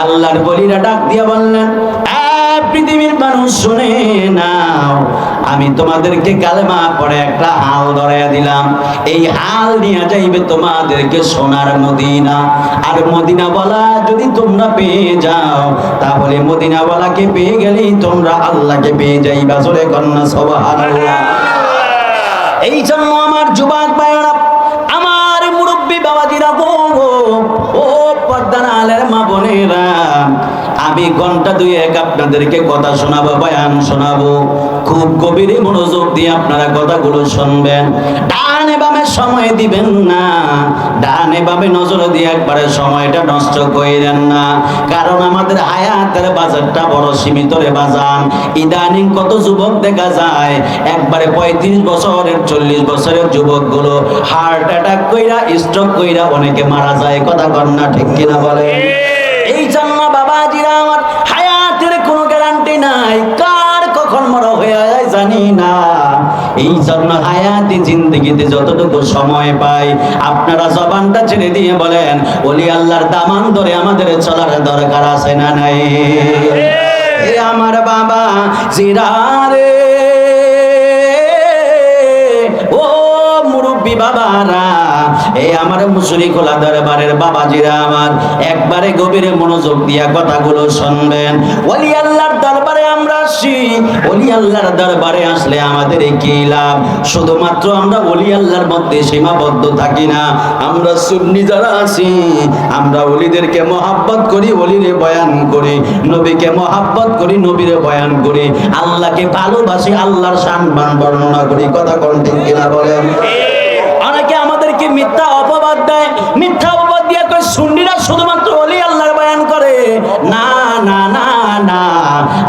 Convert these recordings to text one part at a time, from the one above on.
আল্লাহর বলিরা ডাক দিয়া বললেন, পৃথিবীর মানুষ শুনে নাও, আমি তোমাদেরকে কালেমা পড়ে একটা হাল ধরাইয়া দিলাম। এই হাল নিয়ে যাইবে তোমাদেরকে সোনার মদিনা। আর মদিনা বলা যদি তোমরা পেয়ে যাও, তাহলে মদিনা বলাকে পেয়ে গেলেই তোমরা আল্লাহকে পেয়ে যাইবা। জোরে কন্যা সুবহানাল্লাহ। এই জন্য আমার যুবক ভাইরা, আমার মুরব্বী বাবাজিরা, ও পর্দার আলের মা বোনেরা, আমি ঘন্টা দুয়েক আপনাদেরকে কথা শোনাবো, বয়ান শোনাবো। খুব গভীরে মনোযোগ দিয়ে আপনারা কথাগুলো শুনবেন। ডানে বামে সময় দিবেন না, ডানে বামে নজর দিয়ে একবারে সময়টা নষ্ট করেন না। কারণ আমাদের হায়াতের বাজারটা বড় সীমিত রে বাজান। ইদানিং কত যুবক দেখা যায় একবারে 35 বছরের 40 বছরের যুবকগুলো হার্ট অ্যাটাক কইরা, স্ট্রোক কইরা অনেকে মারা যায়। কথা কন না, ঠিক কিনা বলে? এই জন্য বাবাজিরা আমার, হায়াতের কোনো গ্যারান্টি নাই, কার কখন মরা হয়ে যায় জানি না। এই জন্য হায়াতি জিন্দেগিতে যতটুকু সময় পাই, আপনারা জবানটা ছেড়ে দিয়ে বলেন, ওলি আল্লাহর দামান ধরে আমাদের চলার দরকার আছে না নাই? এ আমার বাবা জিরা রে, ও মুরব্বী বাবারা, এই আমার মুশরিকুল দরবারের বাবাজিরা আমার, একবারে গভীরে মনোযোগ দিয়া কথাগুলো শুনবেন। ওলি আল্লাহর দরবারে আমরা আসি, ওলি আল্লাহর দরবারে আসলে আমাদের কি লাভ? শুধুমাত্র আমরা ওলি আল্লাহর মধ্যে সীমাবদ্ধ থাকি না। আমরা সুন্নি যারা আছি, আমরা ওলিদেরকে মহাব্বত করি, ওলিরে বয়ান করি, নবীকে মহাব্বত করি, নবীরে বয়ান করি, আল্লাহকে ভালোবাসি, আল্লাহর সম্মান বর্ণনা করি। কথা কোন ঠিক কিনা বলেন? অনেকে আমাদেরকে মিথ্যা অপবাদ দেয়, মিথ্যা অপবাদ দিয়ে কয় সুন্নিরা শুধুমাত্র ওলি আল্লাহর বয়ান করে। না না না না,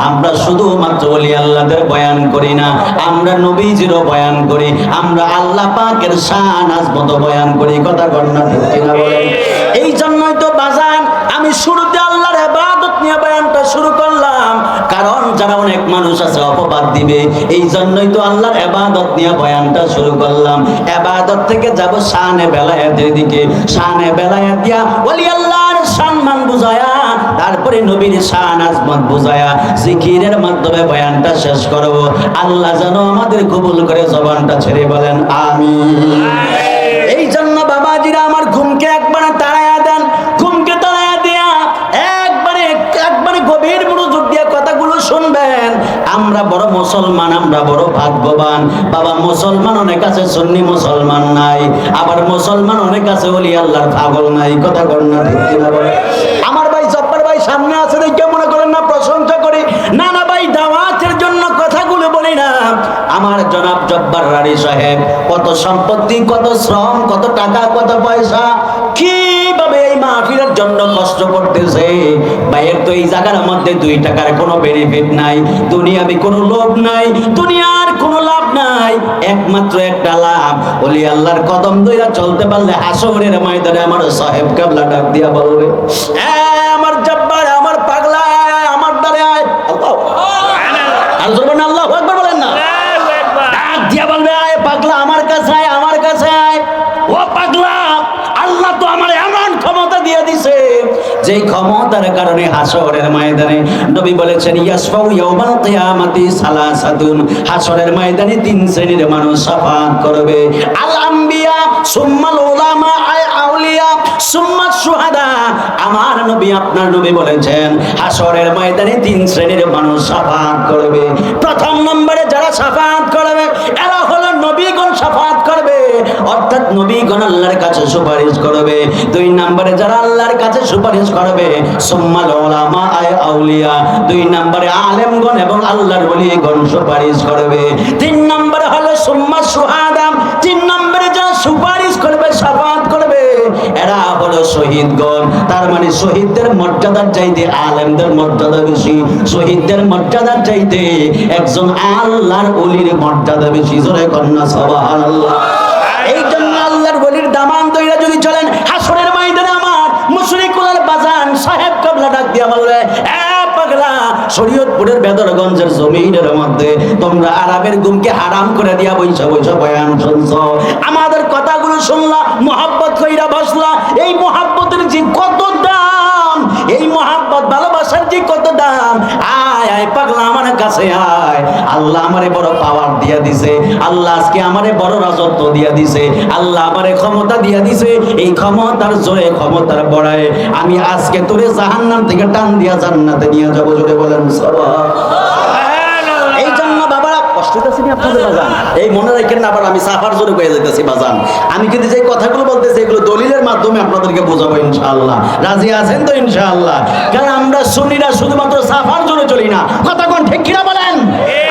আমরা শুধুমাত্র ওলি আল্লাহদের বয়ান করি না, আমরা নবীজিরও বয়ান করি, আমরা আল্লাহ পাকের শান আজমত বয়ান করি। কথা কন না, ঠিক কিনা বলেন? এই জন্যই তো বাজান আমি শুরুতে আল্লাহর ইবাদত নিয়ে বয়ানটা শুরু করলাম, কারণ যারা অনেক মানুষ আছে অপবাদ দিবে, এই জন্যই তো আল্লাহর ইবাদত নিয়ে বয়ানটা শুরু করলাম। ইবাদত থেকে যাব শানে বেলায়েতের দিকে, শানে বেলায়েত দিয়া ওলি আল্লাহর সম্মান বুঝায়া, তারপরে নবীর শান আজমত বুঝায়া জিকিরের মাধ্যমে বয়ানটা শেষ করব। আল্লাহ যেন আমাদের কবুল করে জবানটা ছেড়ে বলেন আমিন। এই জন্য বাবাজিরা আমার, ঘুমকে একবারে তাড়ায়া দেন, ঘুমকে তাড়ায়া দিয়া একবারে গভীর মনোযোগ দিয়ে কথাগুলো শুনবেন। আমরা বড় মুসলমান, আমরা বড় ভাগ্যবান বাবা। মুসলমান অনেক আছে, সুন্নি মুসলমান নাই, আবার মুসলমান অনেক আছে ওলি আল্লাহর পাগল নাই। কথা কর না, ঠিক কিনা বলে? আমার ভাই জব্বার ভাই সামনে আছে, দেখে মনে করেন না প্রশংসা করি, না না ভাই, দাওয়াতের জন্য কথাগুলো বলি না। আমার জনাব জব্বার রানী সাহেব কত সম্পত্তি, কত শ্রম, কত টাকা, কত পয়সা, কিভাবে এই মাহফিলের জন্য কষ্ট করতেছে। ভাইয়ের তো এই জায়গার মধ্যে 2 টাকার কোনো বেনিফিট নাই, দুনিয়াবি কোনো লোভ নাই, দুনিয়ার কোনো লাভ নাই, একমাত্র একটা লাভ, ওলি আল্লাহর কদম ধইরা চলতে পারলে হাসরের ময়দানে আমার সাহেব কেবলা ডাক দিয়া বলবে, আমার জব্বার, আমার পাগলা, আমার দ্বারে আয়। আল্লাহু আর জোরে না, আল্লাহু আকবার বলেন না। ডাক দিয়া বলবে, আয় পাগলা, আমার কাছে আয়, আমার কাছে আয়। ও পাগলা, আল্লাহ তো আমার এমন ক্ষমতা দিয়ে দিছে, যে ক্ষমতার কারণে হাসরের ময়দানে নবী বলেছেন, ইয়াসফাউ ইয়াউমাল কিয়ামাতি সালাসাতুন, হাসরের ময়দানে 3 শ্রেণীর মানুষ শাফাআত করবে। আল আম্বিয়া, সুম্মাল উলামা, আউলিয়া, সুম্মা শুহাদা। আমার নবী, আপনার নবী বলেছেন, হাসরের ময়দানে 3 শ্রেণীর মানুষ শাফাআত করবে। প্রথম নম্বরে যারা শাফাআত করবে, এরা হলো নবীগণ শাফাআত করবে, অর্থাৎ নবীগণ আল্লাহর কাছে সুপারিশ করবে। 2 নম্বরে যারা আল্লাহর কাছে সুপারিশ করবে, সুম্মাল উলামা আউলিয়া, 2 নম্বরে আলেমগণ এবং আল্লাহর ওলিগণ সুপারিশ করবে। 3 নম্বরে হলো সুম্মা শুহাদা, 3 নম্বরে যারা সুপারিশ করবে, শাফাআত করবে, এরা হলো শহীদগণ। তার মানে শহীদদের মর্যাদার চাইতে আলেমদের মর্যাদা বেশি, শহীদদের মর্যাদার চাইতে একজন আল্লাহর ওলির মর্যাদা বেশি। জোরে কন্যা সুবহানাল্লাহ। এই জন্য আল্লাহর ওলির দামান দইরা যদি চলেন হাসরের ময়দানে, আমার মুশরিকুল বাজান সাহেব কেবলা ডাক দিয়া বলবে, পাগলা, শরীয়তপুরের বেদরগঞ্জের জমিনের মধ্যে তোমরা আরবের ঘুমকে হারাম করে দিয়া বইসা বইসা বয়ান শুনছো, আমাদের কথাগুলো শুনলা, মহব্বত কইরা বসলা। এই মহব্বতের যে কত দাম, এই মহব্বত মহব্বত ভালোবাসার যে কত দাম। আয় আয় পাগলা আমার কাছে আয়। আল্লাহ আমারে বড় পাওয়ার দিয়া দিছে, আল্লাহ আজকে আমারে বড় রাজত্ব দিয়া দিছে, আল্লাহ আমারে ক্ষমতা দিয়া দিছে। এই ক্ষমতার জোরে, ক্ষমতার বড়ায় আমি আজকে তোরে জাহান্নাম থেকে টান দিয়া জান্নাতে নিয়ে যাবো। জোরে বলেন সুবহানাল্লাহ। এই জন্য বাবা কষ্ট হইতাছে নি আপনাদের বাজান? এই মনে রাখেন না, আবার আমি সাফার জোরে কয়ে যাইতেছি বাজান। আমি কিন্তু যে কথাগুলো বলতেছি এগুলো দলিলের মাধ্যমে আপনাদেরকে বোঝাবো ইনশাআল্লাহ। রাজি আছেন তো ইনশাআল্লাহ? কারণ আমরা সুন্নিরা শুধুমাত্র সাফার জোরে চলি না, কথা কোন ঠিক কিনা বলেন?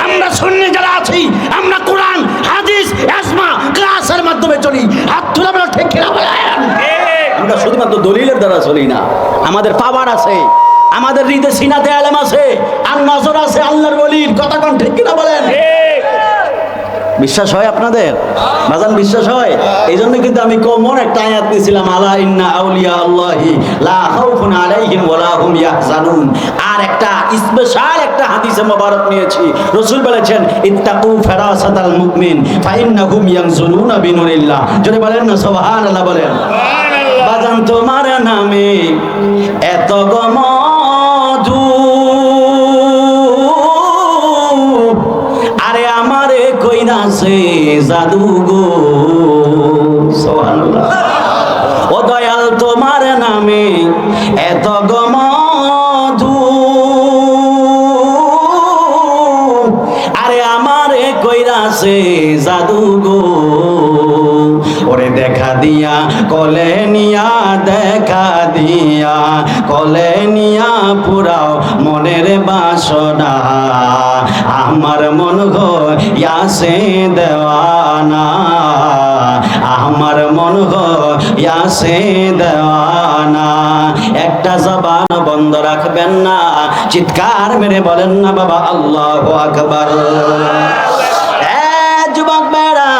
আমরা সুন্নি যারা আছি আমরা কোরআন হাদিস ইজমা ক্লাসের মাধ্যমে চলি। হাত তুলে বলেন ঠিক কিনা বলেন? আমরা শুধুমাত্র দলিলের দ্বারা চলি না, আমাদের পাওয়ার আছে, আমাদের হৃদয়ে সিনাতে আলেম আছে, আর নজর আছে আল্লাহর ওলির। কথা কোন ঠিক কিনা বলেন? বিশ্বাস হয় আপনাদের বাজান? বিশ্বাস হয়? এই জন্য কিন্তু আমি কমন একটা আয়াত নিয়েছিলাম, আলা ইন্না আউলিয়া আল্লাহি লা খাউফুন আলাইহিম ওয়ালা হুম ইয়াহজানুন। আর একটা স্পেশাল একটা হাদিসে মোবারক নিয়েছি, রাসূল বলেছেন ইত্তাকু ফারাসাতাল মুমিন ফাইন্নাহুম ইয়ানজুলুনা বিনুরিল্লাহ। যদি বলেন না সুবহানাল্লাহ, বলেন সুবহানাল্লাহ। বাজান তোমার নামে এত গমধু, আরে আমারে কইরা সে জাদু গো। সুবহানাল্লাহ। ও দয়াল তোমার নামে এত গমধু, আরে আমারে কইরা সে জাদু গো। ওরে দেখা দিয়া কলে নিয়া, দেখা দিয়া কলে নিয়া পুরাও মনের বাসনা। আমার মন হইয়াছে দেওয়ানা, আমার মন হইয়াছে দেওয়ানা। একটা জবান বন্ধ রাখবেন না, চিৎকার মেরে বলেন না বাবা আল্লাহু আকবার। যুবক মেয়েরা,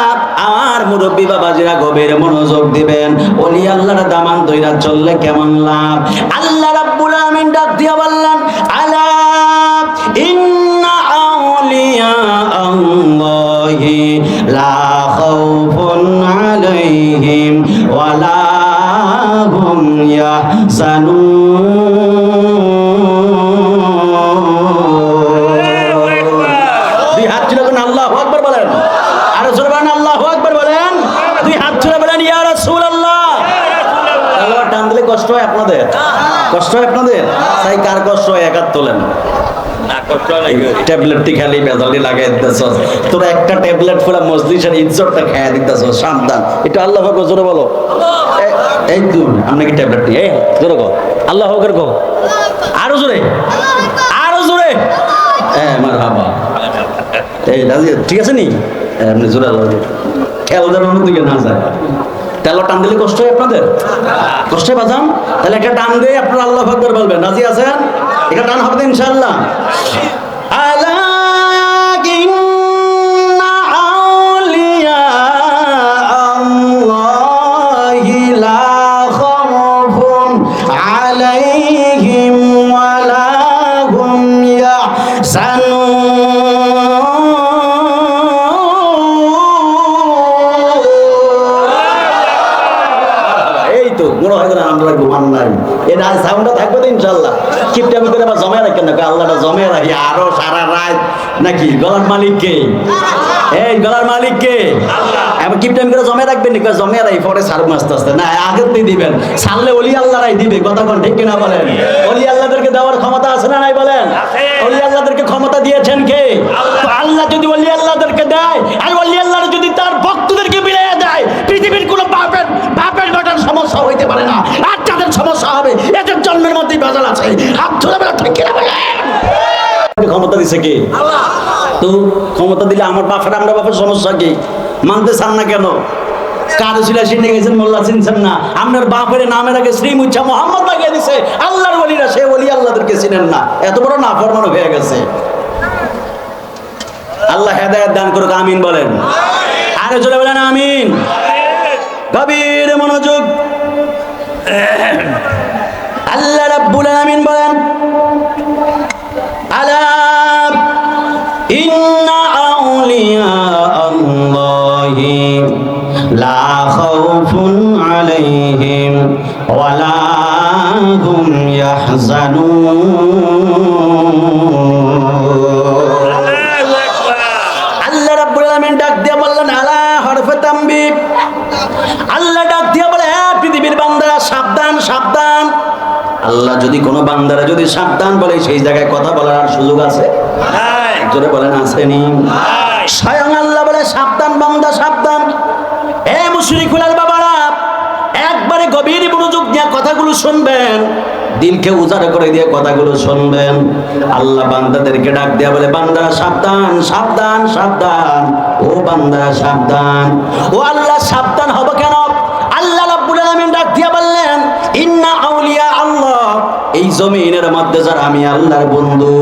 আমার মুরব্বী বাবাজিরা গভীর মনোযোগ দিবেন। ওলি আল্লাহর দামান দইরা চললে কেমন লাভ। আল্লাহ রাব্বুল আমিন ডাক দিয়া বললেন, আলা ইন্না আউলিয়া আল্লাহি লা খাউফুন আলাইহিম ওয়ালা হুম ইয়াহজানুন। দুই হাত তুলে বলেন আল্লাহু আকবার বলেন, আর জোরে বলেন আল্লাহু আকবার বলেন। দুই হাত তুলে বলেন ইয়া রাসূলুল্লাহ। আল্লাহ টান দিলে কষ্ট হয় আপনাদের? কষ্ট হয় আপনাদের? তাই কার কষ্ট হয় এক হাত তোলেন। ট্যাবলেটটি খালি বেজালি লাগাই দিতেছ তোরা, একটা ট্যাবলেট পুরো মজলিসের ইজ্জতটা খাইয়া দিতেছ। সাবধান, একটু আল্লাহ আকবার জোরে বলো। এই তুই আমরা কি ট্যাবলেটটি এই জোরে কো আল্লাহ আকবার কো, আরো জোরে, আরো জোরে। হ্যাঁ মারহাবা। এই রাজি ঠিক আছে নি? আপনি জোরে আল্লাহ খেয়াল যেন দিকে না যায়। তেল টান দিলে কষ্ট হয় আপনাদের? কষ্ট হয় বাজান? তাহলে একটা টান দিয়ে আপনারা আল্লাহু আকবার বলবেন। রাজি আছেন? এটা টান হবে ইনশাআল্লাহ। আলা ইন্না আউলিয়া আল্লাহি লা খাউফুন আলাইহিম ওয়ালা হুম ইয়াহজানুন। মনে হয় না আমরা ঘুমান নাই, এই সাউন্ডটা থাকবে তো ইনশাআল্লাহ। কিপটামি করে আবার জমে রাখেন না, আল্লাহটা জমে রাখি আরো সারা রাত নাকি। গলার মালিক কে? এই গলার মালিক কে? এবার কিপটামি করে জমে রাখবেন নাকি? জমে রাখি পরে সারব আস্তে আস্তে না, আগের দিয়ে দিবেন। সারলে ওলি আল্লাহরাই দিবে, কথা কোন ঠিক কিনা বলেন? ওলি আল্লাহদেরকে দেওয়ার ক্ষমতা আছে না নাই বলেন? ওলি আল্লাহদেরকে ক্ষমতা দিয়েছেন কে? আল্লাহ যদি ওলি আল্লাহদেরকে দেয়, আর ওলি আল্লাহ যদি তার ভক্তদেরকে বিলিয়ে দেয়, পৃথিবীর কোনো বাপের বেটার সমস্যা হইতে পারে না। আর যাদের সমস্যা হবে এদের জন্মের মধ্যেই বাজার আছে। হাত ধরে বেলা ঠিক কিনা বলেন? ক্ষমতা দিছে কে? আল্লাহ। তো ক্ষমতা দিলে আমার বাপের, আমরা বাপের সমস্যা কি? মানতে চান না কেন? কারো ছিলা চিনে গেছেন, মোল্লা চিনছেন না। আপনার বাপের নামের আগে শ্রী মুচ্ছা মোহাম্মদ লাগিয়ে দিছে। আল্লাহর ওলিরা সে ওলি আল্লাহদেরকে চিনেন না, এত বড় নাফরমান হয়ে গেছে। আল্লাহ হেদায়েত দান করুক, আমিন বলেন। আরে জোরে বলেন আমিন। গভীর মনোযোগ। আল্লাহ রাব্বুল আমিন বলেন, আলা ইন্না আউলিয়া আল্লাহি লা খাউফুন আলাইহিম ওয়ালা হুম ইয়াহজানুন। আল্লাহ রাব্বুল আলামিন ডাক দিয়ে বললেন আলা হরফে তামবিব। আল্লাহ ডাক দিয়ে বলে হ্যাঁ পৃথিবীর বান্দারা সাবধান সাবধান। আল্লাহ যদি কোনো বান্দারা যদি সাবধান বলে সেই জায়গায় কথা বলার আর সুযোগ আছে? জোরে বলেন আসেনি? স্বয়ং আল্লাহ বলে সাবধান বান্দা সাবধান। এ মুশরিকুল বাবারা একবারে গভীর মনোযোগ দিয়ে কথাগুলো শুনবেন, দিলকে উজাড় করে দিয়ে কথাগুলো শুনবেন। আল্লাহ বান্দাদেরকে ডাক দেয়া বলে বান্দারা সাবধান সাবধান সাবধান, ও বান্দারা সাবধান। ও আল্লাহ সাবধান হব কেন? আল্লাহ রাব্বুল আলামিন ডাক দিয়া বললেন ইন্না আউলিয়া আল্লাহ, এই জমিনের মধ্যে যারা আমি আল্লাহর বন্ধু,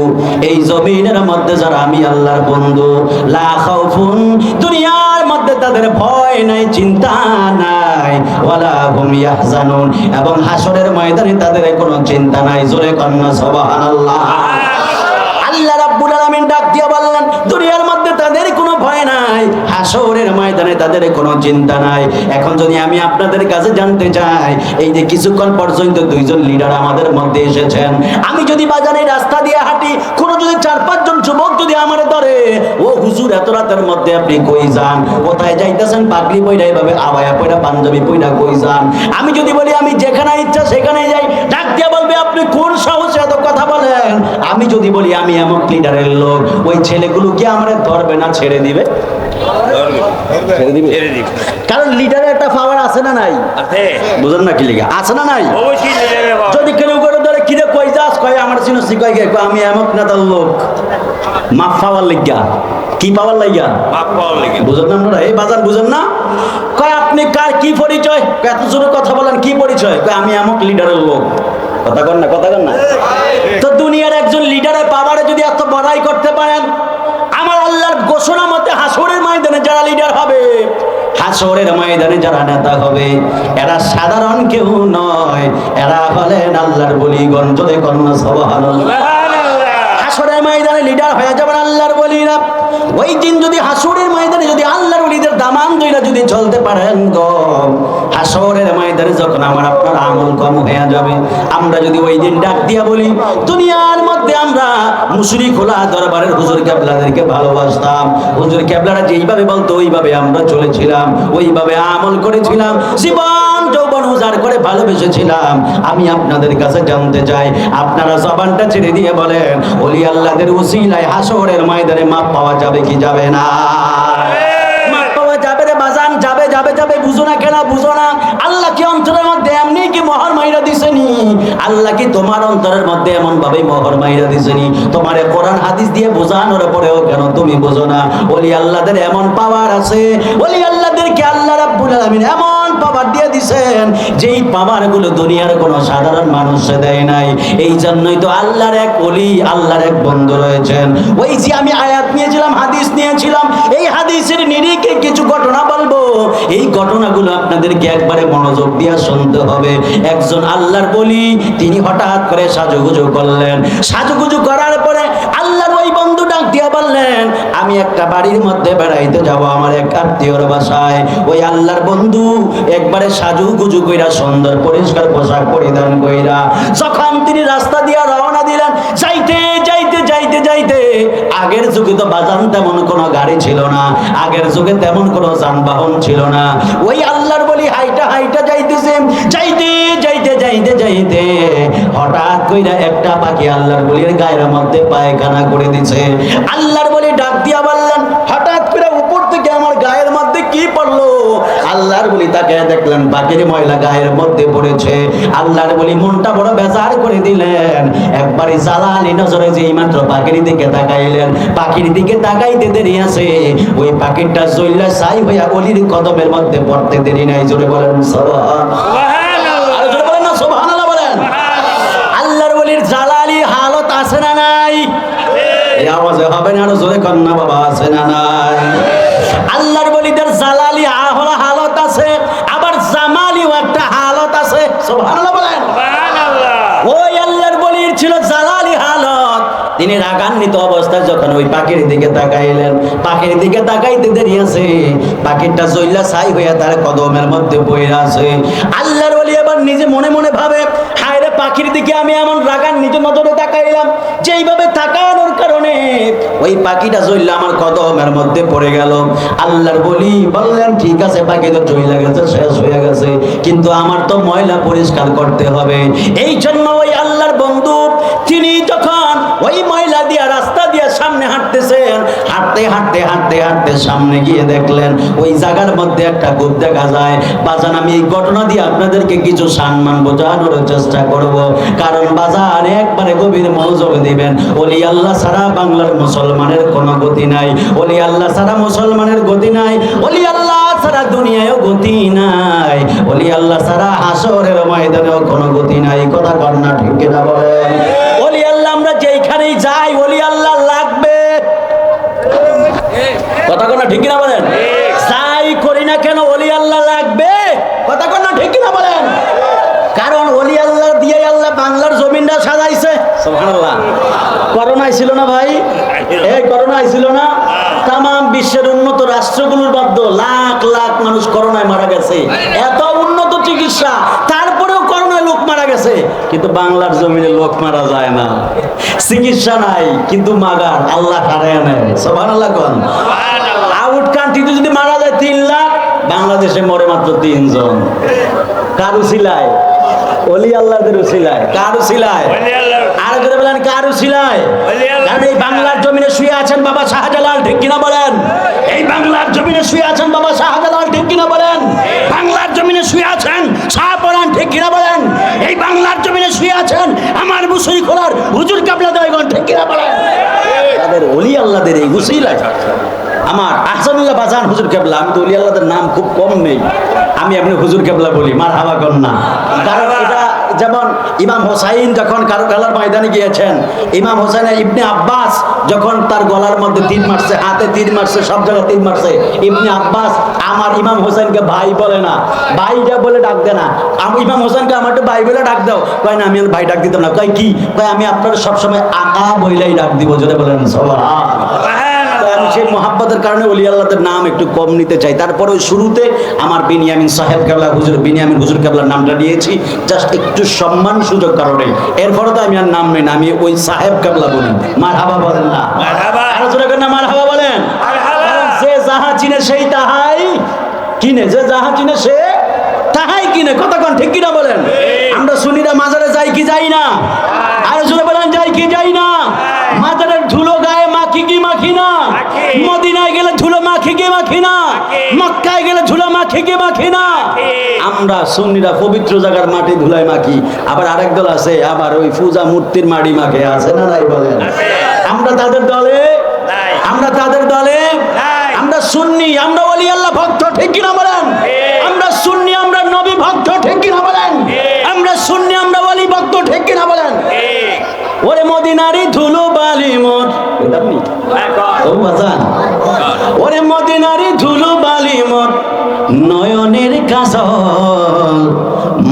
এই জমিনের মধ্যে যারা আমি আল্লাহর বন্ধু, লা খাউফুন, দুনিয়ার মধ্যে তাদের ভয় নাই চিন্তা নাই, ওয়ালা হুম ইয়াহজানুন, এবং হাসরের ময়দানে তাদের কোনো চিন্তা নাই। জোরে কন্না সুবহানাল্লাহ। আল্লাহ রাব্বুল আলামিন ডাক দিয়া বললেন দুনিয়ার মধ্যে তাদের কোনো ভয় নাই, হাসরের ময়দানে তাদের কোনো চিন্তা নাই। এখন যদি আমি আপনাদের কাছে জানতে চাই, এই যে কিছুক্ষণ পর্যন্ত দুইজন লিডার আমাদের মধ্যে এসেছেন, আমি যদি বাজারে রাস্তা দিয়ে হাঁটি, কোনো যদি 4-5 জন যুবক যদি আমার ধরে, ও হুজুর এত রাতের মধ্যে আপনি কই যান, কোথায় যাইতেছেন, পাগড়ি পয়রা এভাবে আবায়া পয়রা পাঞ্জাবি পয়রা কই যান? আমি যদি বলি আমি যেখানে ইচ্ছা সেখানে যাই, ডাক দিয়া বলবে আপনি কোন সাহসে এত কথা বলেন? আমি যদি বলি আমি এমন লিডারের লোক, ওই ছেলেগুলো কি আমারে ধরবে না ছেড়ে দিবে? ছেড়ে দিবে। কারণ লিডারের একটা পাওয়ার আছে না নাই? বুঝেন না কি লিগা আছে না নাই? যদি কেউ করে ধরে কিরে কই যাস, কয় আমার চিনছি, কয় গে আমি এমন নেতার লোক, মাপ পাওয়ার লিগা। কি পাওয়ার লাগিয়া? মাপ পাওয়ার লাগি। বুঝেন না আপনারা? এই বাজার বুঝেন না? কয় আপনি কার কি পরিচয়? এত জোরে কথা বলেন, কি পরিচয়? কয় আমি এমন লিডারের লোক। কথা কর না, কথা কর না। তো দুনিয়ার একজন লিডারের পাওয়ারে যদি এত বড়াই করতে পারেন, আমার আল্লাহর ঘোষণা মতে হাসরের ময়দানে যারা লিডার হবে, হাসরের ময়দানে যারা নেতা হবে, এরা সাধারণ কেউ নয়, এরা হলেন আল্লাহর বলিগণ। জোরে কন্যা সুবহানাল্লাহ। হাসরের ময়দানে লিডার হয়ে যাবেন আল্লাহর বলিরা। ওই দিন যদি হাসরের ময়দানে যদি আল্লাহর ওলিদের দামান দইরা যদি চলতে পারেন গো, হাসরের ময়দানে যখন আমার আপনার আমল কম হয়ে যাবে, আমরা যদি ওই দিন ডাক দিয়া বলি দুনিয়ার মধ্যে আমরা মুশরিকুল দরবারের হুজুর কেবলাদেরকে ভালোবাসতাম, হুজুর কেবলারা যেইভাবে বলতো ওইভাবে আমরা চলেছিলাম, ওইভাবে আমল করেছিলাম, জীবন যৌবন উজাড় করে ভালোবেসেছিলাম। আমি আপনাদের কাছে জানতে চাই, আপনারা জবানটা ছেড়ে দিয়ে বলেন ওলি আল্লাহদের উসিলায় হাসরের ময়দানে মাপ পাওয়া যাবে কি যাবে না? মাপ পাওয়া যাবে রে বাজান, যাবে যাবে যাবে। বুঝো না কেন? বুঝো না? আল্লাহ কি অন্তরের মধ্যে এমনি কি মোহর মাইরা দিছেনি? আল্লাহ কি তোমার অন্তরের মধ্যে এমন ভাবে মোহর মাইরা দিছেনি? তোমারে কোরআন হাদিস দিয়ে বোঝানোর পরেও কেন তুমি বুঝো না? ওলি আল্লাহদের এমন পাওয়ার আছে, ওলি আল্লাহদেরকে আল্লাহ রাব্বুল আলামিন এমন পাওয়ার দিয়ে দিছেন, যেই পাওয়ার গুলো দুনিয়ার কোনো সাধারণ মানুষে দেয় নাই। এই জন্যই তো আল্লাহর এক ওলি, আল্লাহর এক বন্ধু রয়েছেন। ওই যে আমি আয়াত নিয়েছিলাম, হাদিস নিয়েছিলাম, এই হাদিসের নিরিখে কিছু ঘটনা বলবো। এই ঘটনাগুলো আপনাদেরকে একবারে মনোযোগ দিয়ে শুনতে হবে। একজন আল্লাহর বলি, তিনি হঠাৎ করে সাজুগুজু করলেন। সাজুগুজু করার পরে আল্লাহর ওই বন্ধু ডাক দিয়া বললেন আমি একটা বাড়ির মধ্যে বেড়াইতে যাব, আমার এক আত্মীয়র বাসায়। ওই আল্লাহর বন্ধু একবারে সাজুগুজু কইরা সুন্দর পরিষ্কার পোশাক পরিধান কইরা যখন তিনি রাস্তা দিয়া রওনা দিলেন, যাইতে যাইতে যাইতে যাইতে, আগের যুগে তো বাজান তেমন কোনো গাড়ি ছিল না, আগের যুগে তেমন কোনো যানবাহন ছিল না। ওই আল্লাহর বলি হাইটা হাইটা যাইতেছে, যাইতে যাইতে যাইতে যাইতে হঠাৎ কইরা একটা পাখি আল্লাহর বলির গায়ের মধ্যে পায়খানা করে দিছে। আল্লাহর বলি ডাক দিয়া বললেন হঠাৎ করে উপর থেকে আমার গায়ের মধ্যে কি পড়লো? আল্লাহর বলি তাকে দেখলেন পাখির ময়লা গায়ের মধ্যে পড়েছে। আল্লাহর বলি মনটা বড় বেজার করে দিলেন। একবারে জালালি নজরে যেই মাত্র পাখির দিকে তাকাইলেন, পাখির দিকে তাকাইতে দেরি আছে, ওই পাখিটা জইলা ছাই হইয়া অলির কদমের মধ্যে পড়তে দেরি নাই। জোরে বলেন সুবহানাল্লাহ। আর জোরে বলেন না সুবহানাল্লাহ বলেন। আল্লাহর ওলির জালালি হালত আছে না নাই? এই আওয়াজে হবে না, আরো জোরে কন্না বাবা, আছে না নাই? আল্লাহর ওলিদের জালালি হালত আছে, আবার জামালিও একটা হালত আছে। সুবহানাল্লাহ বলেন। সুবহানাল্লাহ। ওই আল্লাহর ওলির ছিল জালালি হালত। তিনি রাগান্বিত অবস্থায় যখন ওই পাখির দিকে তাকাইলেন, পাখির দিকে তাকাইতে দেরি আছে, পাখিটা জইলা ছাই হইয়া তার কদমের মধ্যে পড়ে আছে। আল্লাহর ওলি এবার নিজে মনে মনে ভাবে হায় রে পাখি পাখির দিকে আমি এমন রাগান নিজ নজরে তাকাইলাম, যে এইভাবে তাকানোর কারণে ওই পাখিটা জ্বললে আমার কদমের মধ্যে পড়ে গেল। আল্লাহর বলি বললেন, ঠিক আছে পাখি তো চলে গেছে, শেষ হয়ে গেছে, কিন্তু আমার তো ময়লা পরিষ্কার করতে হবে। এই জন্য ওই আল্লাহর বন্ধু তিনি যখন ওই ময়লা দিয়া রাস্তা দিয়া সামনে হাঁটতেছেন, হাঁটতে হাঁটতে হাঁটতে হাঁটতে সামনে গিয়ে দেখলেন ওই জায়গার মধ্যে একটা কূপ দেখা যায়। বাজান, আমি এই ঘটনা দিয়ে আপনাদেরকে কিছু সম্মান বোঝানোর চেষ্টা করব, কারণ বাজান একবারে গভীর মনোযোগ দিবেন। ওলি আল্লাহ ছাড়া বাংলার মুসলমানের কোনো গতি নাই, ওলি আল্লাহ ছাড়া মুসলমানের গতি নাই, ওলি আল্লাহ ছাড়া দুনিয়ায়ও গতি নাই, ওলি আল্লাহ ছাড়া হাসরের ময়দানেও কোনো গতি নাই। কথা কর না ঠিক কিনা বলেন? ওলি আল্লাহ আমরা যেইখানেই যাই ওলি আল্লাহ লাগবে। কথা কর না ঠিক কিনা বলেন? যাই করি না কেন ওলি আল্লাহ লাগবে। কথা কর না ঠিক কিনা বলেন? কারণ ওলি আল্লাহ দিয়ে আল্লাহ বাংলার জমিনটা সাজাইছে। সুবহানাল্লাহ। করোনা ছিল না ভাই? এই করোনা ছিল না? তাম বিশ্বের উন্নত রাষ্ট্রগুলোর মধ্যে লাখ লাখ মানুষ করোনায় মারা গেছে, এত উন্নত চিকিৎসা, তারপরেও করোনায় লোক মারা গেছে। কিন্তু বাংলার জমিনে লোক মারা যায় না, চিকিৎসা নাই, কিন্তু মাগার আল্লাহ হারায় নেয়। সুবহানাল্লাহ কোন? আউট কান্ট্রিতে যদি মারা যায় 3 লাখ, বাংলাদেশে মরে মাত্র 3 জন। কার উসিলায়? ওলি আল্লাহদের উসিলায়। কার উসিলায়? আর করে বলেন কার উসিলায়? কারণ এই বাংলার জমিনে শুয়ে আছেন বাবা শাহজালাল, ঠিক কিনা বলেন? এই বাংলার জমিনে শুয়ে আছেন বাবা শাহজালাল, ঠিক কিনা বলেন? বাংলার জমিনে শুয়ে আছেন শাহপরান, ঠিক কিনা বলেন? এই বাংলার জমিনে শুয়ে আছেন আমার মুসরি খোলার হুজুর কাবলা দেওয়ান, ঠিক কিনা বলেন? তাদের ওলি আল্লাহদের এই উসিলায় আমার আহসানুল্লাহ বাজান হুজুর কেবলা। আমি তো ওলি আল্লাহদের নাম খুব কম নেই, আমি আপনি হুজুর কেবলা বলি, মারহাবা কন্যা। কারণ এটা যেমন ইমাম হোসাইন যখন কারবালার ময়দানে গিয়েছেন, ইমাম হোসাইন ইবনে আব্বাস যখন তার গলার মধ্যে তীর মারছে, হাতে তীর মারছে, সব জায়গায় তীর মারছে, ইবনে আব্বাস আমার ইমাম হোসাইনকে ভাই বলে না, ভাই যা বলে ডাক দে না। আমি ইমাম হোসেনকে আমার তো ভাই বলে ডাক দাও। কয় না, আমি ভাই ডাক দিতাম না। কয় কি? কয় আমি আপনার সবসময় আকা বইলাই ডাক দিব, যেটা বলেন সুবহানাল্লাহ। আমি সেই মহাব্বতের কারণে ওলি আল্লাহদের নাম একটু কম নিতে চাই। তারপরে শুরুতে আমার বিনিয়ামিন সাহেব কেবলা হুজুর, বিনিয়ামিন হুজুর কেবলার নামটা নিয়েছি জাস্ট একটু সম্মান সুযোগ কারণে। এরপরে তো আমি আর নাম নেই না, আমি ওই সাহেব কেবলা বলি। মারহাবা বলেন না? আরো জোরে করে না মারহাবা বলেন? যে যাহা চিনে সেই তাহাই কিনে, যে যাহা চিনে সে তাহাই কিনে। কতক্ষণ ঠিক কিনা বলেন? আমরা সুন্নিরা মাজারে যাই কি যাই না? আরো জোরে বলেন যাই কি যাই না? মাজারের ধুলো গায়ে মাখি কি মাখি না? মদিনায় গেলে ধুলো মাখি কি মাখি না? মক্কায় গেলে ধুলো মাখি কি মাখি না? আমরা সুন্নিরা পবিত্র জায়গার মাটি ধুলায় মাখি। আবার আরেক দল আছে আবার ওই পূজা মূর্তির মাটি মাখে, আছে না নাই বলেন? আমরা তাদের দলে, আমরা তাদের দলে, আমরা সুন্নি, আমরা ওলি আল্লাহ ভক্ত, ঠিক কিনা বলেন? আমরা সুন্নি, আমরা নবী ভক্ত, ঠিক কিনা বলেন? আমরা সুন্নি, আমরা ওলি ভক্ত, ঠিক কিনা বলেন? ওরে মদিনারি ধুলো বালি মোর, ওরে মদিনারি ধুলো বালি মোর নয়নের কাজল,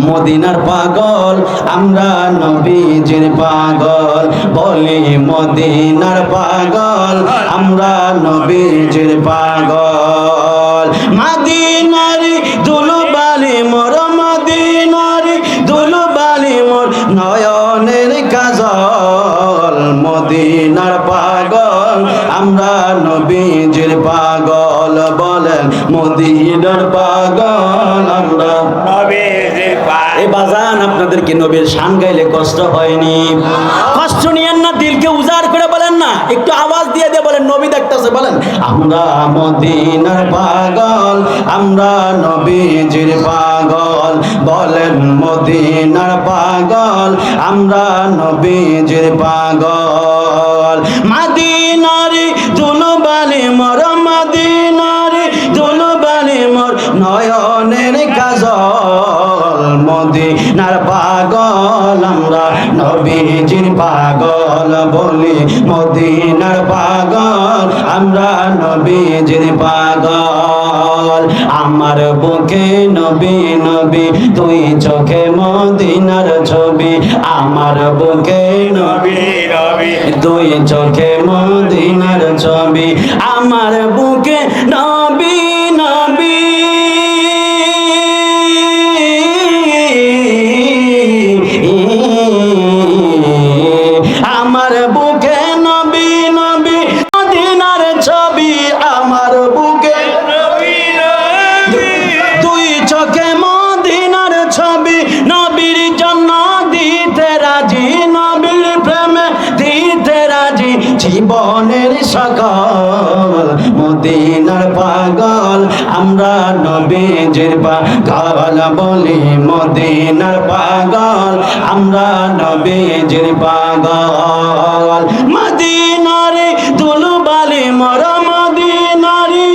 মদিনার পাগল আমরা নবীজির পাগল, বলি মদিনার পাগল আমরা নবীজির পাগল। মদিনারি ধুলো বালি মোর, মদিনারি ধুলো বালি মোর নয়নের কাজল, মদিনার পাগল আমরা নবীজির পাগল, বলেন মদিনার পাগল আমরা নবীজির পাগল। এই বাজান আপনাদেরকে নবীর শান গাইলে কষ্ট হয়নি? কষ্ট নিয়েন না, দিলকে উজাড় করে বলেন না, একটু আওয়াজ দিয়ে দিয়ে বলেন নবী দেখতেছে, বলেন আমরা মদিনার পাগল আমরা নবীজির পাগল, বলেন মদিনার পাগল আমরা নবীজির পাগল। মদিনারি ধুলো বালি মোর, মদিনারি ধুলো বালি মোর নয়নের কাজল, মদিনার পাগল আমরা নবীজির পাগল, বলি মদিনার পাগল আমরা নবীজির পাগল। আমার বুকে নবী নবী, তুই চোখে মদিনার ছবি, আমার বুকে নবী নবী, তুই চোখে মদিনার ছবি, আমার বুকে নবী নবী, আমার বুকে নবী নবী মদিনার ছবি আমার বুকে নবী নবী দুই চোখে মদিনার ছবি নবীর জন্য দিতে রাজি নবীর প্রেমে দিতে রাজি জীবনের সকল মদিনার পাগল আমরা নবীজির পাগল বলি মদিনার পাগল আমরা নবীজির পাগল মদিনারে দুলবালি মোর মদিনারি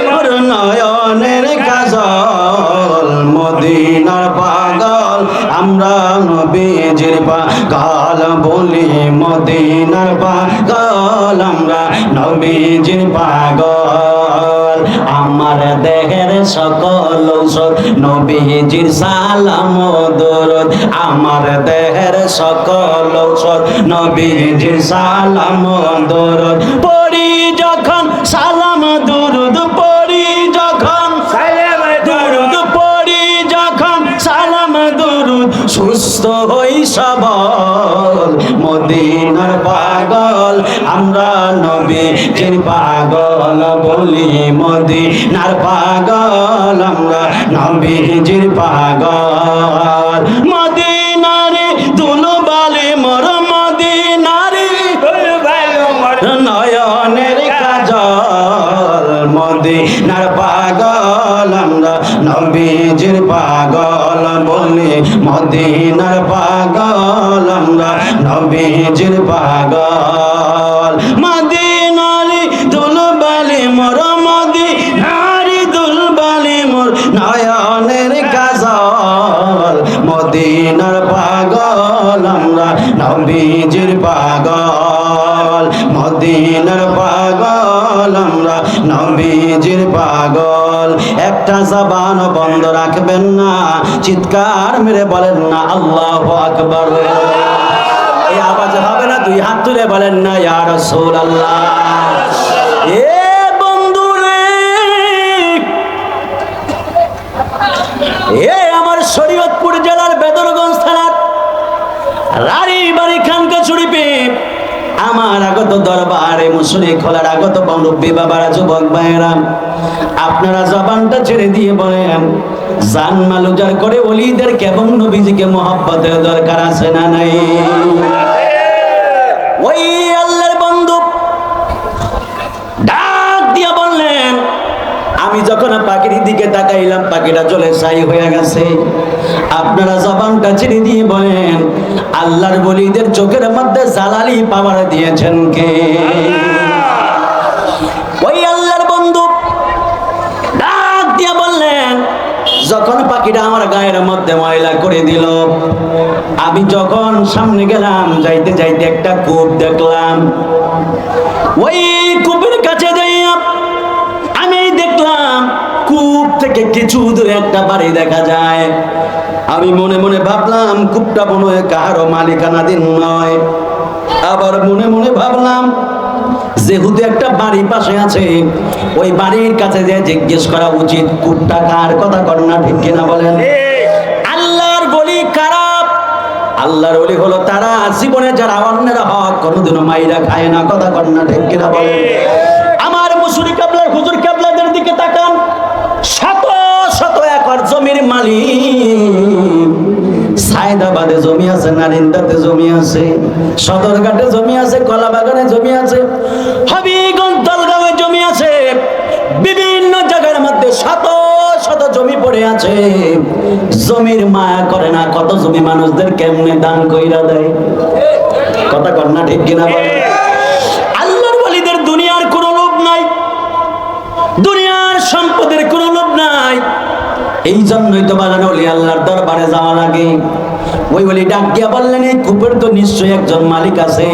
মোর নয়নের কাজল মদিনার পাগল আমরা নবীজির পাগল বলি মদিনার পাগল আমরা নবীজির পাগল আমার দেহের সকল ঔষধ নবীজির সালাম ও দরুদ আমার দেহের সকল ঔষধ নবীজির সালাম ও দরুদ পড়ি যখন সালাম দরুদ পড়ি যখন সালাম দরুদ পড়ি যখন সালাম দরুদ সুস্থ হই সবল মদিনার পাগল আমরা নবীজির পাগল বলি মদিনার পাগল আমরা নবীজির পাগল মদিনারে দুলবালি মোর মদিনারে নয়নের কাজল মদিনার পাগল আমরা নবীজির পাগল বলি মদিনার পাগল আমরা নবীজির পাগল মদিনারে দুলবালি মোর মদিনারে দুলবালি মোর নয়নের কাজল মদিনার পাগল আমরা নবীজির পাগল মদিনার পাগল আমরা নবীজির পাগল একটা জবান বন্ধ রাখবেন না চিৎকার মেরে বলেন না আল্লাহু আকবার এই আওয়াজ হবে না দুই হাত তুলে বলেন না ইয়া রাসূলুল্লাহ এ বন্ধু রে এ আমার শরীয়তপুর জেলার বেদরগঞ্জ থানার রানীবাড়ি খানকা শরীফে আমার আগত দরবারে মুসলি খোলার আগত মুরব্বি বাবারা যুবক ভাইয়েরা আপনারা জবানটা ছেড়ে দিয়ে বলেন জান মাল উজাড় করে ওলিদেরকে এবং নবীজিকে মহব্বতের দরকার আছে না নাই ওই আল্লাহর বন্ধু ডাক দিয়া বললেন আমি যখন পাখির দিকে তাকাইলাম পাখিটা চলে ছাই হয়ে গেছে আপনারা জবানটা ছেড়ে দিয়ে বলেন আল্লাহর ওলিদের চোখের মধ্যে জালালি পাওয়ার দিয়েছেন কে ওই আল্লাহর বন্ধু ডাক দিয়া বললেন যখন পাখিটা আমার গায়ের মধ্যে ময়লা করে দিল আমি যখন সামনে গেলাম যাইতে যাইতে একটা কূপ দেখলাম ওই কূপের কাছে যাইয়া আমি দেখলাম কূপ থেকে কিছু দূরে একটা বাড়ি দেখা যায় আমি মনে মনে ভাবলাম কূপটা মনে হয় কারো মালিকানাধীন নয় আবার মনে মনে ভাবলাম যেহেতু একটা বাড়ি পাশে আছে ওই বাড়ির কাছে যে জিজ্ঞেস করা উচিত কূপটা কার কথা কন্যা ঠিক কিনা বলেন আল্লাহর বলি কারা আল্লাহর ওলি হলো তারা জীবনে যারা অন্যের হক কোনোদিনও মাইরা খায় না কথা কন্যা ঠিক কিনা বলেন আমার মুসুরি কাবলার হুজুর কাবলাদের দিকে তাকান শত শত একর জমির মালিক সায়দাবাদে জমি আছে নারিন্দাতে জমি আছে সদরঘাটে জমি আছে কলাবাগানে জমি আছে হবিগঞ্জ দলগাঁওয়ে জমি আছে বিভিন্ন জায়গার মধ্যে শত শত জমি পড়ে আছে জমির মায়া করে না কত জমি মানুষদের কেমনে দান কইরা দেয় কথা কন্যা ঠিক কিনা বলে আল্লাহর ওলিদের দুনিয়ার কোনো লোভ নাই দুনিয়ার সম্পদের কোনো লোভ নাই এই জন্যই তো বাগানে ওলি আল্লাহর দরবারে যাওয়া লাগে ওই ওলি ডাক দিয়া বললেন এই কূপের তো নিশ্চয়ই একজন মালিক আছে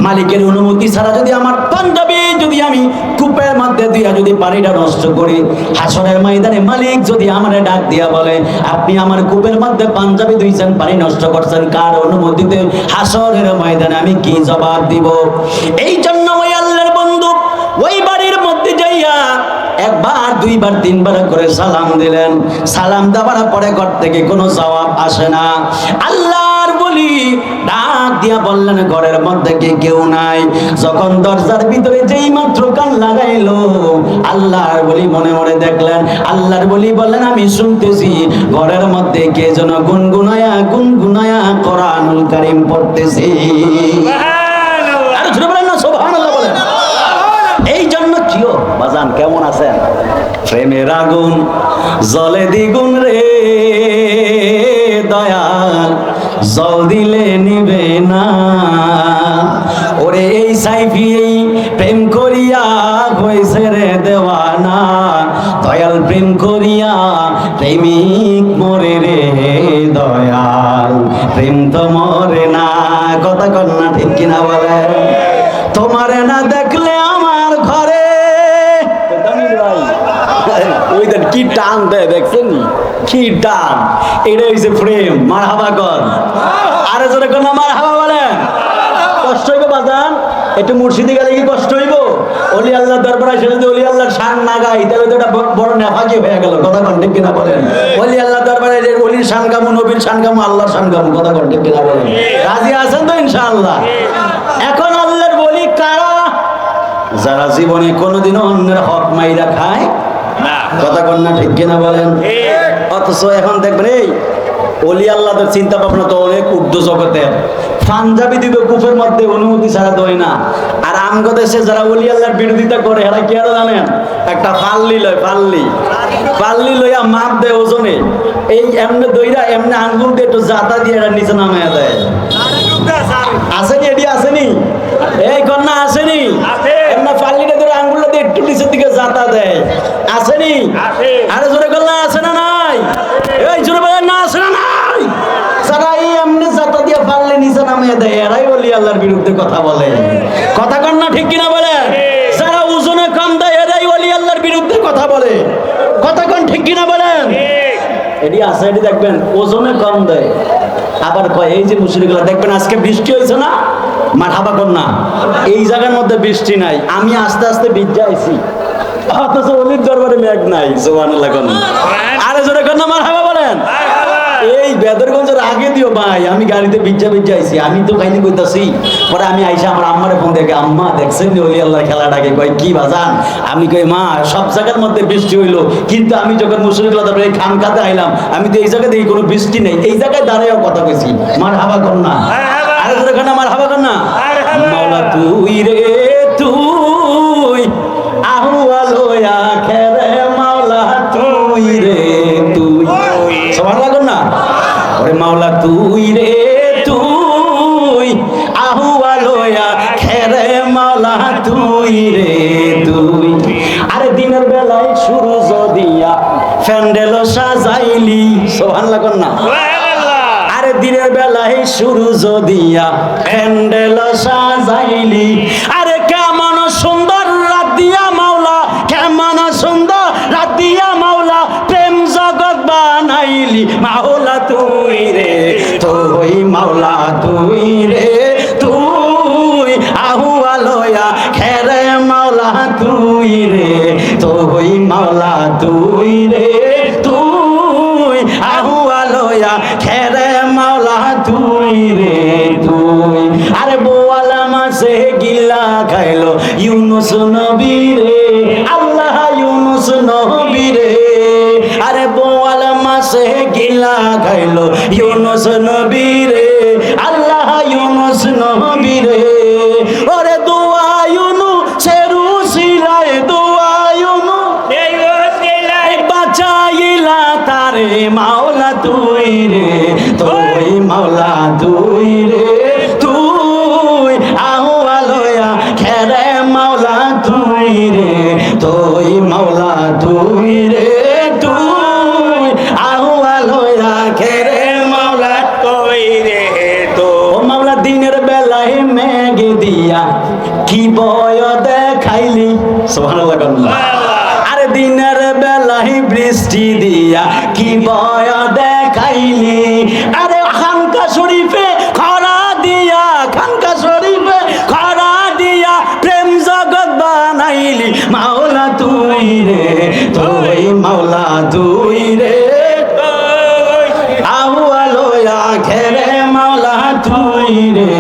মালিকের অনুমতি ছাড়া যদি আমার পাঞ্জাবি যদি আমি কূপের মধ্যে দিয়া যদি পানিটা নষ্ট করি হাসরের ময়দানে মালিক যদি আমারে ডাক দিয়া বলে আপনি আমার কূপের মধ্যে পাঞ্জাবি ধুইছেন পানি নষ্ট করছেন কার অনুমতিতে হাসরের ময়দানে আমি কি জবাব দিব এই জন্য ওই আল্লাহর বন্ধু ওই বাড়ির মধ্যে যাইয়া একবার দুইবার তিনবার করে সালাম দিলেন সালাম দেওয়ার পরে ঘর থেকে কোনো জবাব আসে না আল্লাহর বলি ডাক ডাক দিয়া বললেন ঘরের মধ্যে কি কেউ নাই? যখন দরজার ভিতরে যেই মাত্র কান লাগাইলো আল্লাহর বলি মনে মনে দেখলেন, আল্লাহর বলি বললেন আমি শুনতেছি ঘরের মধ্যে কে যেন গুনগুনায়া কোরআনুল কারীম পড়তেছে। আর জোরে বলেন না সুবহানাল্লাহ বলেন। এই জন্য কিও বাজান কেমন আছেন? প্রেমের আগুন জ্বলে দ্বিগুণ রে দয়াল, জল দিলে নিবে না। ওরে এই সাইফি এই প্রেম করিয়া হয়েছে রে দেওয়ানা, দয়াল প্রেম করিয়া প্রেমিক মরে রে দয়াল, প্রেম তো মরে না। কথা কন না ঠিক কিনা বলেন? তোমারে না দেখলে আমার ঘরে ওই দেন কি টান দেয়, দেখছেন কি টান? এটা হইছে প্রেম। মারহাবা কর, আরে জোরে কোন মারহাবা বলেন। কষ্ট হইব বাজান, একটু মুর্শিদি গেলে কি কষ্ট হইব? ওলি আল্লাহ দরবারে এসে যদি ওলি আল্লাহর শান না গাই তাহলে তো এটা বড় নেফাকি হয়ে গেল। কথা কন ঠিক কিনা বলেন? ওলি আল্লাহ দরবারে যে ওলির শান গামু, নবীর শান গামু, আল্লাহর শান গামু। কথা কন ঠিক কিনা বলেন? রাজি আছেন তো ইনশাআল্লাহ? এখন আল্লাহর বলি কারা? যারা জীবনে কোনোদিনও অন্যের হক মাইরা খায় না। কথা কন না ঠিক কিনা বলেন? অথচ এখন দেখবেন এই ওলি আল্লাহদের চিন্তা ভাবনা তো অনেক ঊর্ধ্ব জগতের। পাঞ্জাবি দিবে কুফের মধ্যে অনুমতি ছাড়া দেয় না। আর আমগো দেশে যারা ওলি আল্লাহর বিরোধিতা করে এরা কি আর জানেন? একটা ফাল্লি লয়, ফাল্লি লইয়া মাপ দেয় ওজনে, এই এমনি দইরা এমনি আঙ্গুল দিয়ে একটু জাতা দিয়ে এটা নিচে নামাইয়া দেয়। আসেনি এটি? আসেনি? এই কন্যা আসেনি? এমনি ফাল্লিটা ধরে আঙ্গুলটা দিয়ে একটু নিচের দিকে জাতা দেয়। আসেনি? আরে জোরে কন্যা আছে না নাই? এই জোরে বলেন না আছে না নাই? যারা এই এমনি জাতা দিয়ে ফাল্লি নিচে নামিয়ে দেয় এরাই ওলি আল্লাহর বিরুদ্ধে কথা বলে। কথা কন না ঠিক কিনা বলেন? যারা ওজনে কম দেয় এরাই ওলি আল্লাহর বিরুদ্ধে কথা বলে। কথা কন ঠিক কিনা বলেন? এটি আছে, এটি দেখবেন ওজনে কম দেয় আবার কয় এই যে মুশরিকগুলো দেখবেন আজকে বৃষ্টি হয়েছে না, মারহাবা কর না, এই জায়গার মধ্যে বৃষ্টি নাই, আমি আস্তে আস্তে ভিজে আইছি, অথচ ওলির দরবারে মেঘ নাই। সুবহানাল্লাহ কোন আরে জোরে কোন মারহাবা বলেন। এই বেদরগঞ্জের আগে দিও ভাই, আমি গাড়িতে ভিজা আইছি, আমি তো খাইনি কইতাছি। পরে আমি আইসা আমার আম্মারে ফোন দেখে, আম্মা দেখছেন ওলি আল্লাহর খেলাটাকে? কয় কি বাজান? আমি কই মা সব জায়গার মধ্যে বৃষ্টি হইলো, কিন্তু আমি যখন মুশরিকরা তারপরে এই খানকাতে আইলাম আমি তো এই জায়গাতে কোনো বৃষ্টি নেই, এই জায়গায় দাঁড়ায়ও কথা কইছি। মারহাবা কর না, আরে জোরে কোন মারহাবা কর না। মাওলা তুই রে তুই আহুয়ালোয়া খেরে, মাওলা তুই রে তুই। সুবহানাল্লাহ কর না। ওরে মাওলা তুই রে তুই আহুয়ালোয়া খেরে, মাওলা তুই রে তুই। আরে দিনের বেলায় সূর্য দিয়া প্যান্ডেল সাজাইলি। সুবহানাল্লাহ কর না। আরে দিনের বেলায় সূর্য দিয়া প্যান্ডেল সাজাইলি। আরে কেমন সুন্দর রাত দিয়া মাওলা, কেমন সুন্দর রাত দিয়া মাওলা প্রেম জগৎ বানাইলি। মাওলা তুই রে তুই, মাওলা তুই রে তুই আহুয়ালোয়া খেরে, মাওলা তুই রে তুই, মাওলা তুই রে তুই আহুয়ালোয়া খেরে, মাওলা তুই রে তুই। আরে বোয়ালা মাসে গিলা খাইলো ইউনুস নবী রে, আল্লাহ ইউনুস নবী রে। আরে বোয়ালা মাসে গিলা খাইলো ইউনুস নবী রে, আল্লাহ ইউনুস নবী রে। ওরে দোয়া ইউনুসের উসিলায়, দোয়া ইউনুসের বাঁচাইলা তারে, মাওলা তুই রে তুই, মাওলা তুই রে তুই আহুয়ালোয়া খেরে, মাওলা তুই রে তুই, মাওলা তুই রে তুই আহুয়ালোয়া খেরে, মাওলা তুই রে তুই। ও মাওলা দিনের বেলায় মেঘ দিয়া কি বয় দেখাইলি। সুবহানাল্লাহ কোন। আরে দিনের বেলায় বৃষ্টি দিয়া কি বয় দেখাইলি। আরে খানকা শরীফে খরা দিয়া, খানকা শরীফে খরা দিয়া প্রেম জগৎ বানাইলি। মাওলা তুই রে তুই, মাওলা তুই রে তুই আহুয়ালোয়া খেরে, মাওলা তুই তুই রে,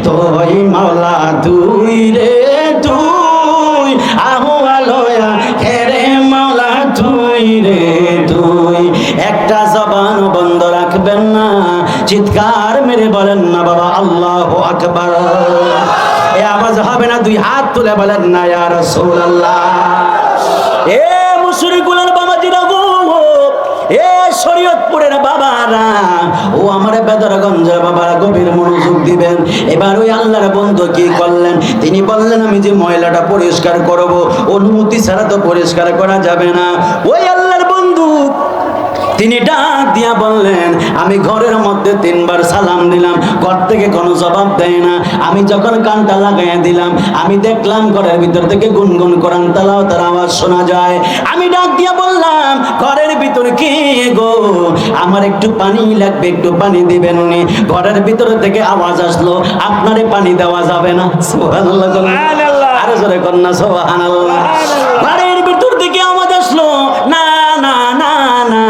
তুই মাওলা তুই রে তুই, আহওয়ালয়া হেরে মাওলা তুই রে তুই। একটা জবান বন্ধ রাখবেন না, চিৎকার মেরে বলেন না বাবা আল্লাহু আকবার। এ আওয়াজ হবে না, দুই হাত তুলে বলেন না ইয়া রাসূলুল্লাহ। এ মুশরিকুলের বাবাজিরা গো, এ শরীয়তপুরের বাবারা, ও আমার বেদরগঞ্জের বাবারা, গভীর মনোযোগ দিবেন। এবার ওই আল্লাহর বন্ধু কি করলেন? তিনি বললেন আমি যে ময়লাটা পরিষ্কার করব, অনুমতি ছাড়া তো পরিষ্কার করা যাবে না। ওই আল্লাহর বন্ধু তিনি ডাক দিয়া বললেন আমি ঘরের মধ্যে 3 বার সালাম দিলাম, ঘর থেকে কোনো জবাব দেয় না। আমি যখন কানটা লাগাইয়া দিলাম, আমি দেখলাম ঘরের ভিতর থেকে গুনগুন কোরআন তেলাওয়াতের আওয়াজ শোনা যায়। আমি ডাক দিয়া বললাম ঘরের ভিতর কি গো, আমার একটু পানি লাগবে, একটু পানি দিবেন নি? ঘরের ভিতর থেকে আওয়াজ আসলো আপনারে পানি দেওয়া যাবে না। সুবহানাল্লাহ, সুবহানাল্লাহ, আরো জোরে কন্যা সুবহানাল্লাহ। ঘরের ভিতর থেকে আওয়াজ আসলো না না না না,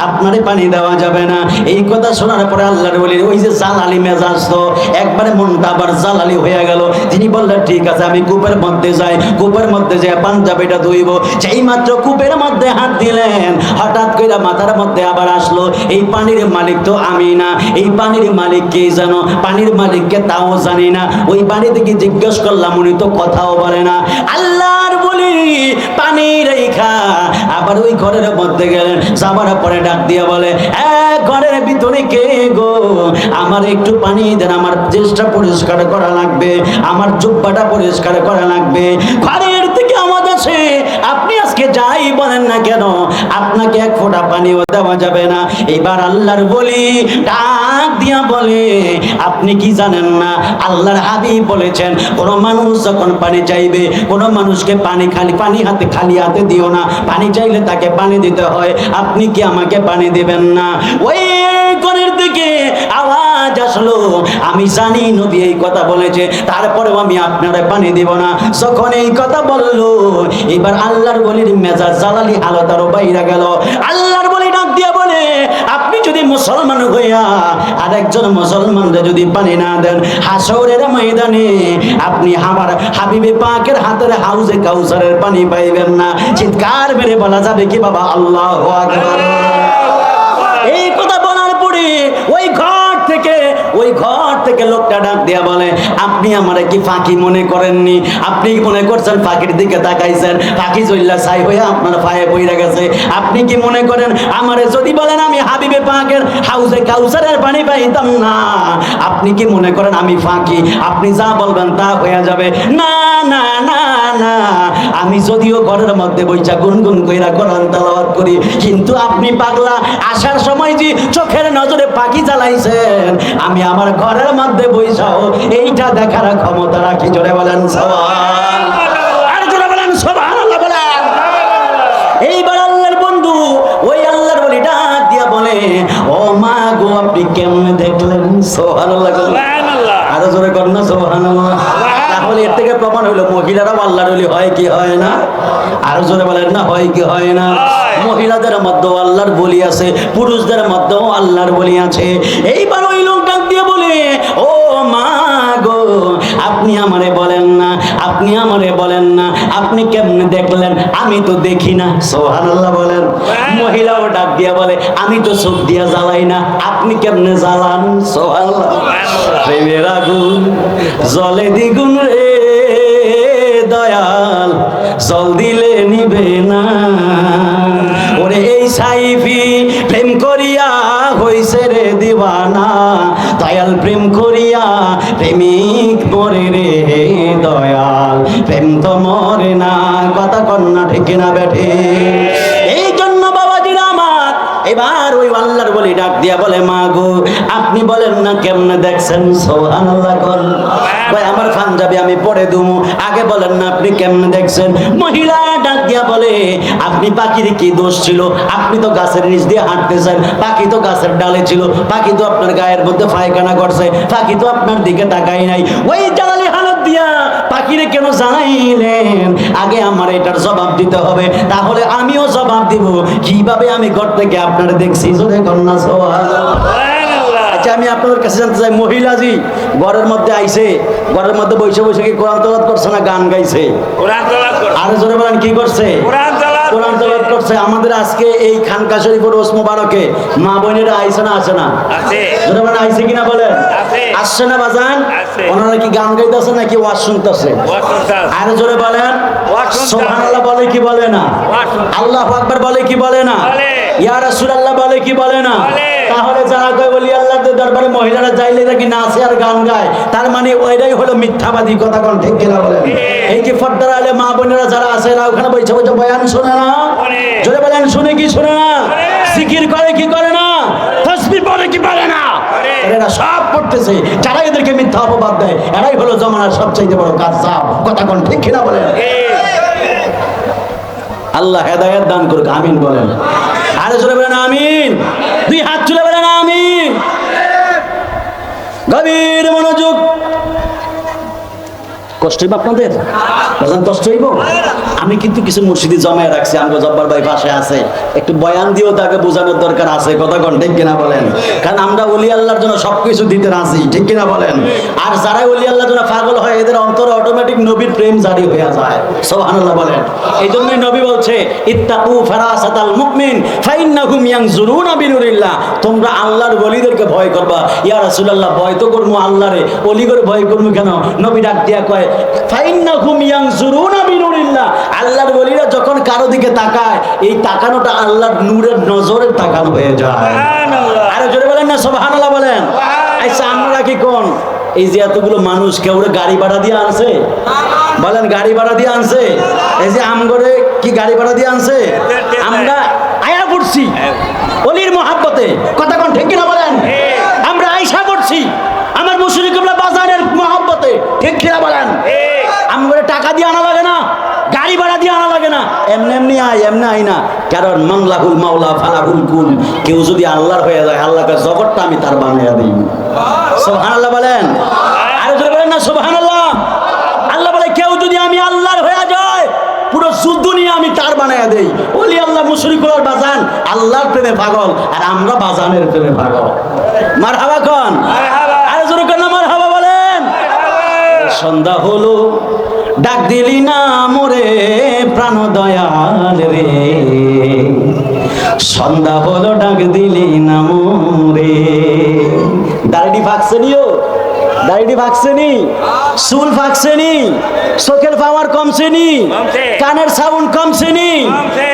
আপনারে পানি দেওয়া যাবে না। এই কথা শোনার পরে আল্লাহর ওলি ওই যে জালালি মেজাজ, তো একবারে মনটা আবার জালালি হয়ে গেল। তিনি বললেন ঠিক আছে আমি কূপের মধ্যে যাই, কূপের মধ্যে যাই পাঞ্জাবিটা ধুইব। সেই মাত্র কূপের মধ্যে হাত দিলেন, হঠাৎ করে মাথার মধ্যে আবার আসলো এই পানির মালিক তো আমি না, এই পানির মালিক কে জানো? পানির মালিককে তাও জানি না। ওই পানি থেকে জিজ্ঞেস করলাম, উনি তো কথাও বলে না। আল্লাহর বলি পানি রেখা আবার ওই ঘরের মধ্যে গেলেন, যাবার পরে ডাক দিয়ে বলে ঘরের ভিতরে কে গো, আমার একটু পানি দেন, আমার চেষ্টা পরিষ্কার করা লাগবে, আমার জুব্বাটা পরিষ্কার করা লাগবে। ঘরের থেকে আওয়াজ আসে আপনি আজকে যাই বলেন না কেন, আপনাকে এক ফোঁটা পানিও দেওয়া যাবে না। এবার আল্লাহর বলি ডাক দিয়া বলে আপনি কি জানেন না আল্লাহর হাবিব বলেছেন কোন মানুষ যখন পানি চাইবে, কোন মানুষকে পানি খালি হাতে দিও না, পানি চাইলে তাকে পানি দিতে হয়। আপনি কি আমাকে পানি দিবেন না? ওই কোণের দিকে আওয়াজ আসলো আমি জানি নবী এই কথা বলেছে, তারপরেও আমি আপনারা পানি দিব না। যখন এই কথা বললো, এবার আল্লাহর বলির মেজাজ জালালি হালত আরো বাইরে গেল। আল্লাহর বলি ডাক দিয়ে বলে আপনি যদি মুসলমান হইয়া আরেকজন মুসলমানরে যদি পানি না দেন, হাসরের ময়দানে আপনি আমার হাবিবে পাকের হাতের হাউজে কাউসারের পানি পাইবেন না। চিৎকার মেরে বলা যাবে কি বাবা আল্লাহু আকবার। এই কথা বলার পরে ওই ঘর থেকে লোকটা ডাক দিয়া বলে আপনি আমারে কি ফাঁকি মনে করেননি? আপনি কি মনে করছেন ফাঁকির দিকে তাকাইছেন, ফাঁকি চইল্লা ছাই হয়ে আপনার পায়ে পইরা গেছে? আপনি কি মনে করেন আমারে যদি বলেন আমি হাবিবে পাকের হাউজে কাউসারের পানি পাইতাম না, আপনি কি মনে করেন আমি ফাঁকি? আপনি যা বলবেন তা হয়ে যাবে? না না না না, আমি যদিও ঘরের মধ্যে বইসা গুনগুন কইরা কোরআন তেলাওয়াত করি, কিন্তু আপনি পাগলা আসার সময় যে চোখের নজরে পাখি জ্বালাইছেন, আমি আমার ঘরের মধ্যে বইসাও এইটা দেখার ক্ষমতা রাখি। জোরে বলেন সুবহানাল্লাহ, আর জোরে বলেন সুবহানাল্লাহ বলেন। এইবার আল্লাহর বন্ধু ওই আল্লাহর বলি ডাক দিয়া বলে ও মা গো আপনি কেমনে দেখলেন? সুবহানাল্লাহ সুবহানাল্লাহ, আর জোরে করেন না সুবহানাল্লাহ। তাহলে এর থেকে প্রমাণ হলো মহিলারাও আল্লাহর ওলি হয় কি হয় না? আর জোরে বলেন না হয় কি হয় না? মহিলাদের মধ্যেও আল্লাহর বলি আছে, পুরুষদের মধ্যেও আল্লাহর বলি আছে। এইবার ওই লোক ডাক দিয়ে বলে ও মা গো আপনি আমারে বলেন না, আপনি আমারে বলেন না আপনি কেমনে দেখলেন? আমি তো দেখি না। সুবহানাল্লাহ বলেন। মহিলাও ডাক দিয়া বলে আমি তো চোখ দিয়া জ্বালাই না, আপনি কেমনে জ্বালান? সুবহানাল্লাহ। প্রেমের আগুন জলে দ্বিগুণ রে দয়াল, জল দিলে নিবে না। ওরে এই সাইফি প্রেম করিয়া হইছে রে দিওয়ানা, দয়াল প্রেম করিয়া প্রেমিক মরে রে দয়াল, প্রেম তো মরে না। কথা কন্যা ঠিক না বেঠে? এই জন্য বাবাজিরা আমার এবার ওই আল্লাহর বলি ডাক দিয়া বলে মা গো আপনি বলেন না কেমনে দেখছেন? সুবহানাল্লাহ কোন ভাই আমার পাঞ্জাবি আমি পরে দুমু, আগে বলেন না আপনি কেমনে দেখছেন? মহিলা ডাক দিয়া বলে আপনি পাখির কি দোষ ছিল? আপনি তো গাছের নিচ দিয়ে হাঁটতেছেন, পাখি তো গাছের ডালে ছিল, পাখি তো আপনার গায়ের মধ্যে পায়খানা করছে, পাখি তো আপনার দিকে তাকাই নাই। ওই জালালি হালত দিয়া পাখিরে কেন জানাইলেন? আগে আমার এটার জবাব দিতে হবে, তাহলে আমিও জবাব দিব কিভাবে আমি ঘর থেকে আপনারা দেখছি। জোরে কন্যা সুবহানাল্লাহ। আচ্ছা আমি আপনাদের কাছে জানতে চাই, মহিলাজি ঘরের মধ্যে আইছে, ঘরের মধ্যে বসে বসে কি কোরআন তেলাওয়াত করছে না গান গাইছে? আরো জোরে বলেন কি করছে? কোরআন তেলাওয়াত করছে। আমাদের আজকে এই খানকা শরীফের রোজ মোবারকে মা বোনেরা আইছে না আসে না? জোরে বলেন আইছে কিনা বলেন? আসছে না বাজান? ওনারা কি গান গাইতেছে নাকি ওয়াজ শুনতেছে? আরো জোরে বলেন সুবহানাল্লাহ বলে কি বলে না? আল্লাহু আকবার বলে কি বলে না? ইয়া রাসূলুল্লাহ বলে কি বলে না? তাহলে যারা কয় ওলি আল্লাহর দরবারে মহিলারা যাইলে নাকি নাচে আর গান গায়, তার মানে ওইটাই হলো মিথ্যাবাদী। কথা কোন ঠিক কিনা বলেন? এই যে পর্দার আলে মা বোনেরা যারা আছে এরা ওখানে বসে বসে বয়ান শুনে না? জোরে বলেন শুনে কি শুনে না? জিকির করে কি করে না? তাসবিহ পড়ে কি পড়ে না? এরা সব করতেছে। যারা এদেরকে মিথ্যা অপবাদ দেয় এরাই হলো জমানার সবচেয়ে বড় কাযযাব। কথা কোন ঠিক কিনা বলেন? আল্লাহ হেদায়েত দান করুক, আমিন বলেন। আরে জোরে বলেন আমিন। দুই হাত তুলে বলেন আমিন। গভীর মনোযোগ। কষ্ট হইব আপনাদের? কষ্ট হইব? আমি কিন্তু কিছু মুর্শিদি জমায় রাখছি, আমগো জব্বার ভাই পাশে আছে, একটু বয়ান দিয়েও তাকে বোঝানোর দরকার আছে। কথা কোন ঠিক কিনা বলেন? কারণ আমরা ওলি আল্লাহর জন্য সবকিছু দিতে রাজি, ঠিক কিনা বলেন? আর যারা ওলি আল্লাহর জন্য পাগল হয় এদের অন্তরে অটোমেটিক নবীর প্রেম জারি হয়ে যায়। সুবহানাল্লাহ বলেন। এই জন্যই নবী বলছে ইত্তাকু ফারাসাতাল মুমিন ফাইন্নাহুম ইয়ানজুরুনা বিনুরিল্লাহ। তোমরা আল্লাহর ওলিদেরকে ভয় করবা। ইয়া রাসূলুল্লাহ ভয় তো করমু আল্লাহরে, ওলি করে ভয় করমু কেন? নবী ডাক দিয়া কয় ফাইন্নাহুম ইয়ানজুরুনা বিনুরিল্লাহ। আল্লাহর ওলিরা যখন কারো দিকে তাকায় এই তাকানোটা আল্লাহর নূরের নজরের তাকানো হয়ে যায়। সুবহানাল্লাহ। আরে জোরে বলেন না সুবহানাল্লাহ বলেন। আচ্ছা আমরা কি কোন এই যে এতগুলো মানুষ কেউ গাড়ি ভাড়া দিয়ে আনছে? বলেন গাড়ি ভাড়া দিয়ে আনছে? এই যে আমগরে কি গাড়ি ভাড়া দিয়ে আনছে? আমরা আয়া পড়ছি ওলির মহাব্বতে। কথা কোন ঠিক কিনা বলেন? আমরা আয়সা পড়ছি আমার মুশরিক কিবলা বাজারের মহাব্বতে। ঠিক কিনা বলেন? আমগরে টাকা দিয়ে আনা লাগে না, গাড়ি ভাড়া দিয়ে আনা লাগে না, এমনি এমনি এমনি আই না। কারণ মাংলাহুল মাওলা ফালাহুল কুল। কেউ যদি আল্লাহর হয়ে যায় আল্লাহকে জগৎটা আমি তার বানাইয়া দিই। সুবহানাল্লাহ বলেন। আরে জোরে বলেন না সুবহানাল্লাহ। আল্লাহ বলে কেউ যদি আমি আল্লাহর হয়ে যায় পুরো দুনিয়া আমি তার বানাইয়া দেই। ওলি আল্লাহ মুশরিকুল বাজান আল্লাহর প্রেমে পাগল আর আমরা বাজানের প্রেমে পাগল। মারহাবা কোন? আরে জোরে কোন মারহাবা বলেন। সন্ধ্যা হলো ডাক দিলি না মোরে প্রাণ দয়াল রে, সন্ধ্যা হলো ডাক দিলি না মোরে। দাড়ি ফাঁকছেনিও, দাড়ি ফাঁকছেনি, চুল ফাঁকছেনি, চোখের পাওয়ার কমছেনি, কানের সাউন্ড কমছেনি,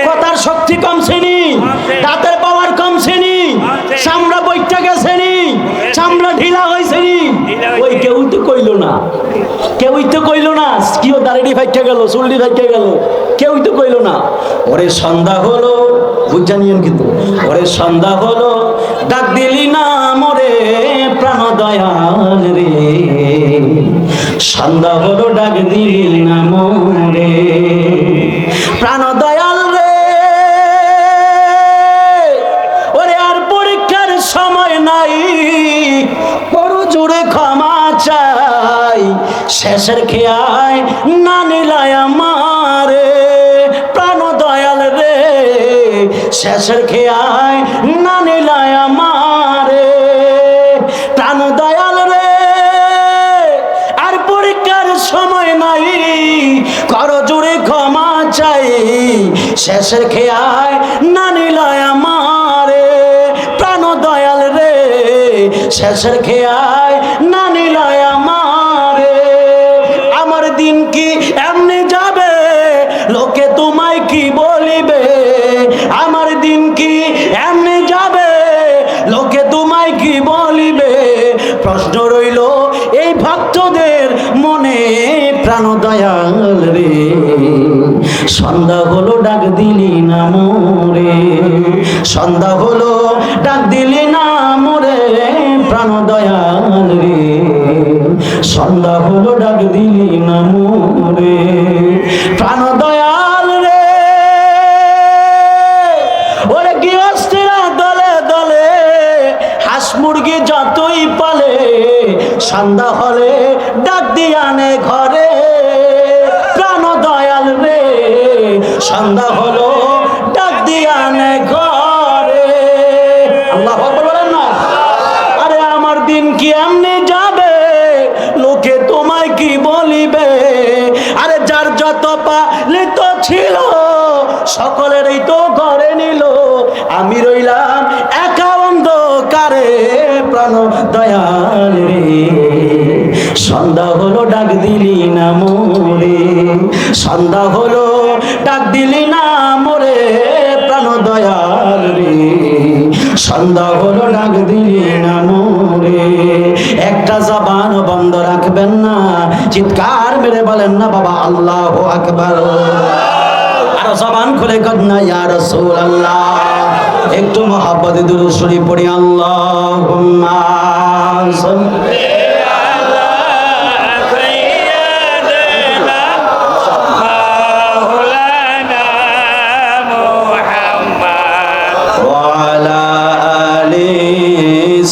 কথার শক্তি কমছেনি, দাঁতের পাওয়ার কমছেনি, চামড়া বইটা গেছেনি, চামড়া ঢিলা হয়েছেনি। ওই কেউ তো কইল না, কেউই তো কইল না। কিও দাড়ি ফাইটা গেল, চুলটি ফাইটা গেল, কেউই তো কইল না। ওরে সন্ধ্যা হলো, বুঝা নিয়েন কিন্তু, ওরে সন্ধ্যা হলো ডাক দিলি না মোরে প্রাণ দয়াল রে, সন্ধ্যা হলো ডাক দিলি না মোরে প্রাণ দয়াল রে। ওরে আর পরীক্ষার সময় নাই, বড় জোরে ক্ষমা চাই, শেষের খেয়ায় না নিলায় আমারে প্রাণ দয়াল রে, শেষের খেয়ায় না নিলায় আমারে প্রাণ দয়াল রে। আর পরীক্ষার সময় নাই, কর জোরে ক্ষমা চাই, শেষের খেয়ায় না নিলায় আমারে প্রাণ দয়াল রে, শেষের খেয়ায় না নিলায় আমারে। আমার দিন কি এমনি যাবে, লোকে তোমায় কি বলিবে? আমার দিন কি এমনি যাবে, লোকে তোমায় কি বলিবে? প্রশ্ন রইল এই ভক্তদের মনে প্রাণ দয়াল রে, সন্ধ্যা হলো ডাক দিলি না মোরে, সন্ধ্যা হলো ডাক দিলি না মোরে প্রাণ দয়াল রে, সন্ধ্যা হলো ডাক দিলি না মোরে প্রাণ দয়াল রে। ওরে গৃহস্থিরা দলে দলে হাঁস মুরগি যতই পালে, সন্ধ্যা হলে ডাক দিয়ে আনে ঘরে প্রাণ দয়াল রে, সন্ধ্যা হলো ডাক দিয়ে আনে ঘরে। আল্লাহু আকবার বলেন না। আরে আমার কি বলিবে? আরে যার যত পালিত ছিল সকলেরই তো ঘরে নিল, আমি রইলাম একা অন্ধকারে প্রাণ দয়াল রে। সন্ধ্যা হলো ডাক দিলি না মোরে, সন্ধ্যা হলো ডাক দিলি না মোরে প্রাণ দয়াল রে। সন্ধ্যা হলো ডাক দিলি না মোরে। একটা জবান বন্ধ রাখবেন না, চিৎকার মেরে বলেন না বাবা আল্লাহু আকবার। আর জবান খুলে কন্যা ইয়া রাসূলুল্লাহ। একটু মহব্বতে দুরূদ শরীফ পড়ি। আল্লাহুম্মা সাল্লি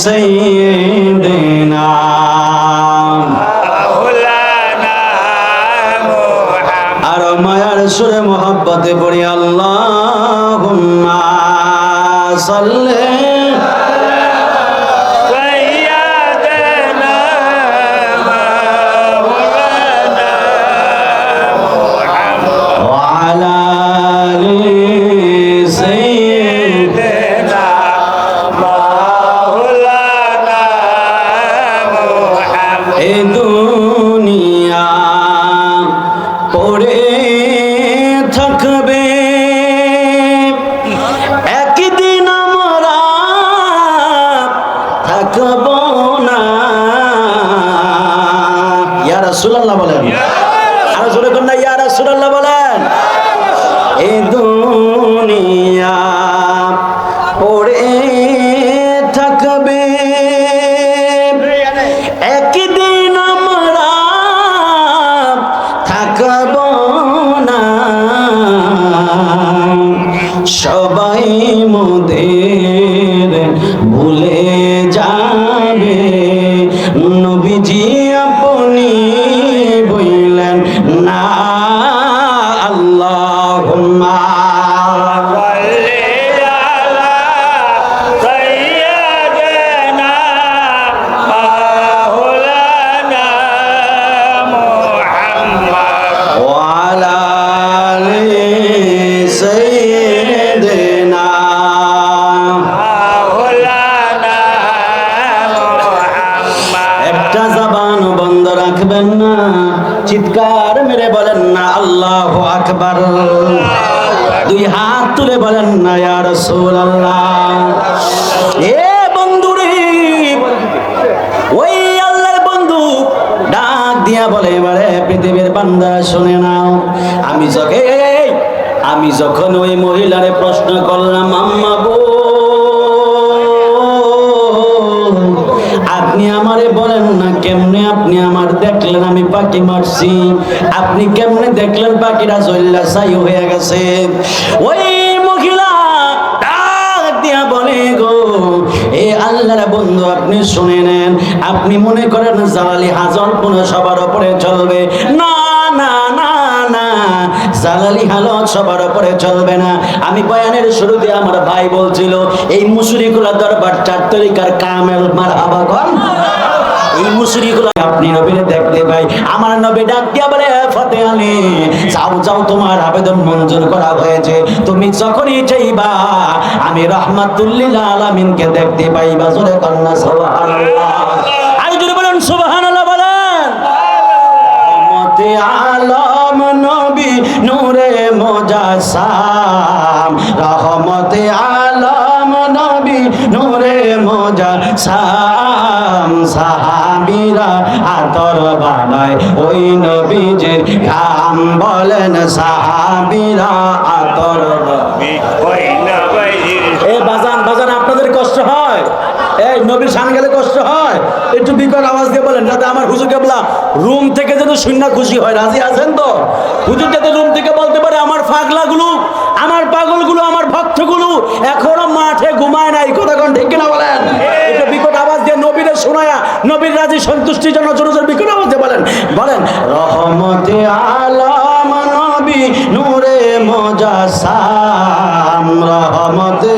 سيدنا مولانا محمد আর মায়ার সুরে মোহাব্বতে পড়ি আল্লাহুম্মা সাল্লি রাসূলুল্লাহ বলেন, আর জোরে কোন না ইয়া রাসূলুল্লাহ বলেন। এই দুনিয়া পড়ে থাকবে একদিন আমরা থাকব না, সবাই মোদের ভুলে যাবে, নবীজি আপনি বললেন না। আল্লাহুম্মা সাল্লি আলা সাইয়্যিদিনা মাওলানা মুহাম্মদ ওয়া আলা আলি সাইয়্যিদিনা মাওলানা মুহাম্মদ। একটা জবান বন্ধ রাখবেন না, চিৎকার মেরে বলেন না আল্লাহু আকবার। দুই হাত তুলে বলেন না ইয়া রাসূলুল্লাহ। এ বন্ধুরে, ওই আল্লাহর বন্ধু ডাক দিয়া বলে, এবারে পৃথিবীর বান্দা শুনে নাও, আমি যখন ওই মহিলারে প্রশ্ন করলাম, আম্মা গো আপনি আমারে বলেন না কেমনে আপনি আমার দেখলেন আমি পাখি মারছি, আপনি কেমনে দেখলেন পাখিরা চল্লা ছাই হয়ে গেছে? ওই মহিলা ডাক দিয়া বলে, গো এ আল্লাহর বন্ধু আপনি শুনে নেন, আপনি মনে করেন জালালি হাজর কোন সবার উপরে চলবে না, না না না, জালালি হালত সবার উপরে চলবে না। আমি বয়ানের শুরুতে আমার ভাই বলছিল এই মুশরিকুল দরবার 4 তরিকার কামেল মারহাবা কর। এই মুশরিকুল আপনি নবীরে দেখতে ভাই, আমার নবী ডাক দিয়া বলে, ফতে আলী যাও যাও তোমার আবেদন মঞ্জুর করা হয়েছে, তুমি যখনই চাইবা আমি রাহমাতুল লিল আলামিনকে দেখতে পাইবা। জোরে কন্না সুবহানাল্লাহ। আর জোরে বলেন সুবহানাল্লাহ বলেন। রহমতে আলম নবী নূরে মুজাসসাম, রহমতে আলম নবী নূরে মুজাসসাম, সাহাবীরা আতর বানায় ওই নবীজির ঘাম, বলেন সাহাবীরা আতর ওই নবীজির। এ বাজান বাজান আপনাদের কষ্ট হয়? এই নবীর শান গেলে কষ্ট হয়? একটু বিকট আওয়াজ দিয়ে বলেন, যাতে আমার হুজুর কেবলা রুম থেকে যেন শূন্য খুশি হয়। রাজি আছেন তো? হুজুর যাতে রুম থেকে বলতে পারে আমার পাগলাগুলো, আমার পাগলগুলো, আমার ভক্তগুলো এখনো মাঠে ঘুমায় নাই। কথা কোন ঠিক কিনা বলেন? একটু বিকট আওয়াজ দিয়ে নবীরে শোনায়া নবীর রাজি সন্তুষ্টির জন্য জোরে জোরে বিকট আওয়াজ দিয়ে বলেন, বলেন রহমতে আলম নবী নূরে মুজাসসাম, রহমতে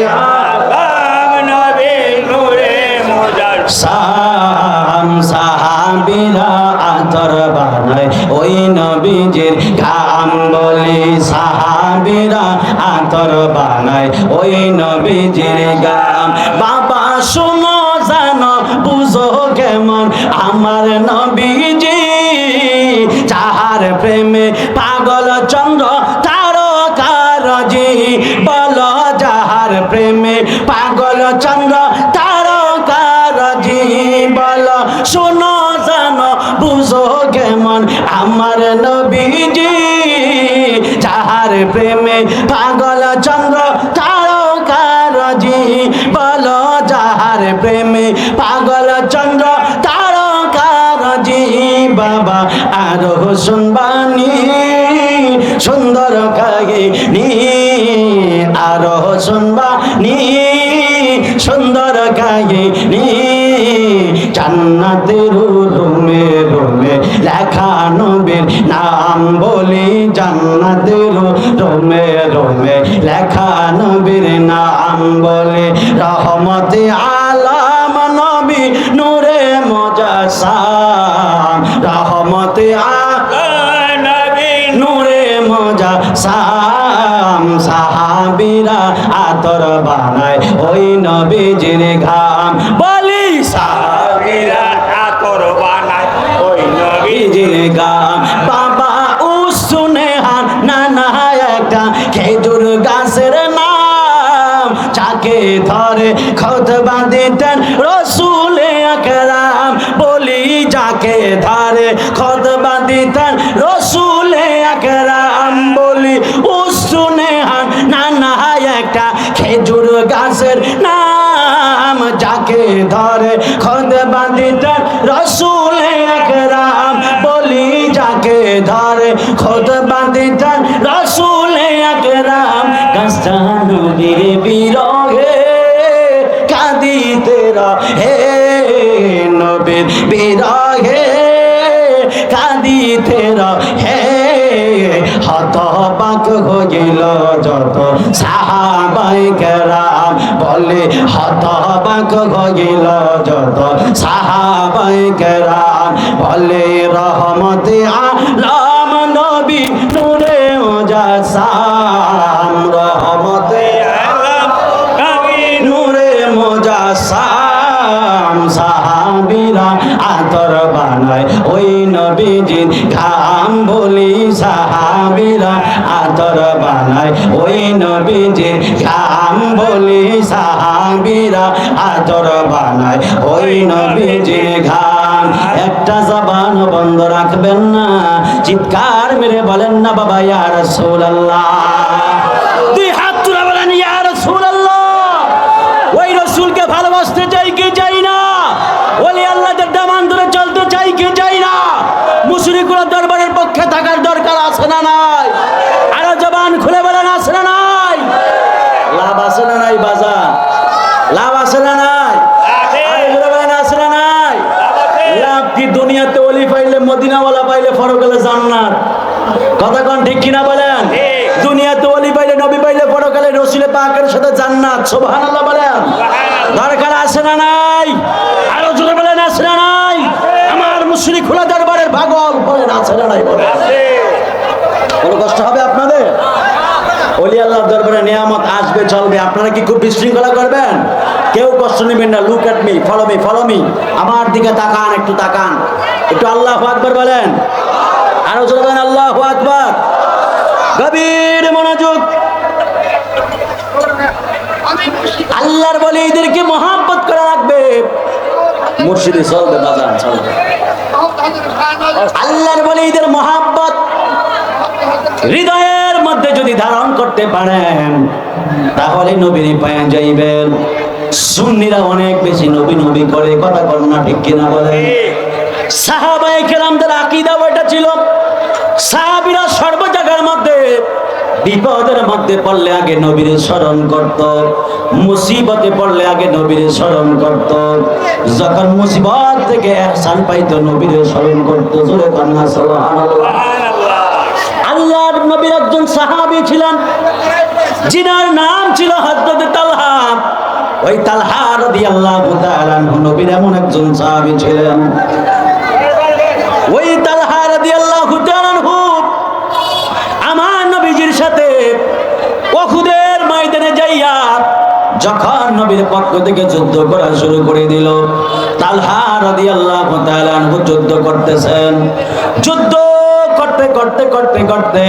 সাহাবীরা আতর আতর বানায় ওই নবীজির ঘাম বলি সাহাবীরা আতর বানায় ওই নবীজির ঘাম বাবা শোনো জানো বুঝো কেমন আমার নবীজি যাহার প্রেমে পাগল চন্দ্র তারকারাজি বল যাহার প্রেমে পাগল চন্দ্র তারকারাজি বল শোনো জানো বুঝো কেমন আমার নবীজি যাহার প্রেমে পাগল চন্দ্র তারকারাজি বল যাহার প্রেমে পাগল চন্দ্র তারকারাজি বাবা আরো শুনবানি সুন্দর কাহিনী আরো শুনবানি সুন্দর কাহিনী জান্নাতের রুমে রুমে লেখা নবীর নাম বলি জান্নাতের রুমে রুমে লেখা নবীর নাম বলে রহমতে আলাম নবী নূরে মুজাসসাম রহমতে আলাম নবী নূরে মুজাসসাম সাহাবীরা আতর বানায় ওই নবীজির ঘাম বলি সাহাবীরা আতর বানায় ওই নবীজির ঘাম বাবা উসুনে হান নানা একটা খেজুর গাছের নাম যাকে ধরে খুতবা দিতেন রাসূল আকরাম বলি যাকে ধরে খুতবা দিতেন রাসূল আকরাম বলি উসুনে হান নানা একটা খেজুর গাছের নাম যাকে ধরে খুতবা দিতেন রাসূল আকরাম বলি যাকে ধরে খুতবা দিতেন রাসূল আকরাম গাছটা নবীর বিরহে কাঁদিতে রহে নবীর বিরহে কাঁদিতে রহে হতবাক হইল যত সাহাবায়ে কেরাম বলে হতবাক হইল যত সাহাবায়ে কেরাম বলে রহমতে আলম নবী নূরে মুজাসসাম রহমতে আলম নবী নূরে মুজাসসাম সাহাবীরা আতর বানায় ওই নবীজির ঘাম বলি সাহাবীরা আতর বানায় ওই নবীজির ঘাম বলি সাহাবীরা আতর বানায় ওই নবীজির ঘাম একটা জবান বন্ধ রাখবেন না চিৎকার মেরে বলেন না বাবা ইয়া রাসূলুল্লাহ দুই হাত তুলে বলেন ইয়া রাসূলুল্লাহ ওই রাসূলকে ভালোবাসতে চাই কি চাই না ওলি আল্লাহদের দামান ধরে চলতে চাই কি চাই না মুশরিকুল দরবারের পক্ষে থাকার দরকার আছে না নাই আরো জবান খুলে বলেন আছে না নাই লাভ আছে না নাই বাজার লাভ আছে না নাই আছে না নাই লাভ কি দুনিয়াতে ওলি পাইলে মদিনাওয়ালা পাইলে পরকালে জান্নাত কথা কোন ঠিক কিনা বলেন দুনিয়াতে ওলি পাইলে নবী পাইলে পরকালে রাসূল পাকের সাথে জান্নাত সুবহানাল্লাহ বলেন দরকার আছে না নাই আরো জোরে বলেন আছে না নাই আমার মুশরিকুল দরবারের পাগল বলেন আছে না নাই বলেন আছে কোনো কষ্ট হবে আপনাদের ওলি আল্লাহর দরবারে নিয়ামত আসবে চলবে আপনারা কি খুব বিশৃঙ্খলা করবেন কেউ কষ্ট নেবেন না look at me follow me আমার দিকে তাকান একটু তাকান একটু আল্লাহু আকবার বলেন আরো জোরে বলেন আল্লাহু আকবার গভীর মনোযোগ আল্লাহর ওলিদেরকে মহব্বত করা লাগবে মুর্শিদে চলবে বাজার চলবে আল্লাহর ওলিদের মহব্বত হৃদয়ের মধ্যে যদি ধারণ করতে পারেন তাহলে নবীর পায়ে যাইবেন সুন্নিরা অনেক বেশি নবী নবী করে কথা বল না ঠিক কিনা বলে সাহাবায়ে কেরামদের আকীদা ওইটা ছিল সাহাবীরা সর্ব জায়গার মধ্যে বিপদের মধ্যে পড়লে আগে নবীর স্মরণ করত মুসিবতে পড়লে আগে নবীর স্মরণ করত যখন মুসিবত থেকে ইহসান পাইতো নবীর স্মরণ করত জোরে কান্না সুবহানাল্লাহ আল্লাহর নবীর একজন সাহাবী ছিলেন যিনার নাম ছিল হযরত তালহা ওই তালহা রাদিয়াল্লাহু তাআলা আনহু নবীর এমন একজন সাহাবী ছিলেন ওই তালহা রাদিয়াল্লাহু তাআলা আনহু আমার নবীজির সাথে উহুদের ময়দানে যাইয়া যখন নবীর পক্ষ থেকে যুদ্ধ করা শুরু করে দিল, তালহা রাদিয়াল্লাহু তাআলা আনহু যুদ্ধ করতেছেন। যুদ্ধ করতে করতে করতে করতে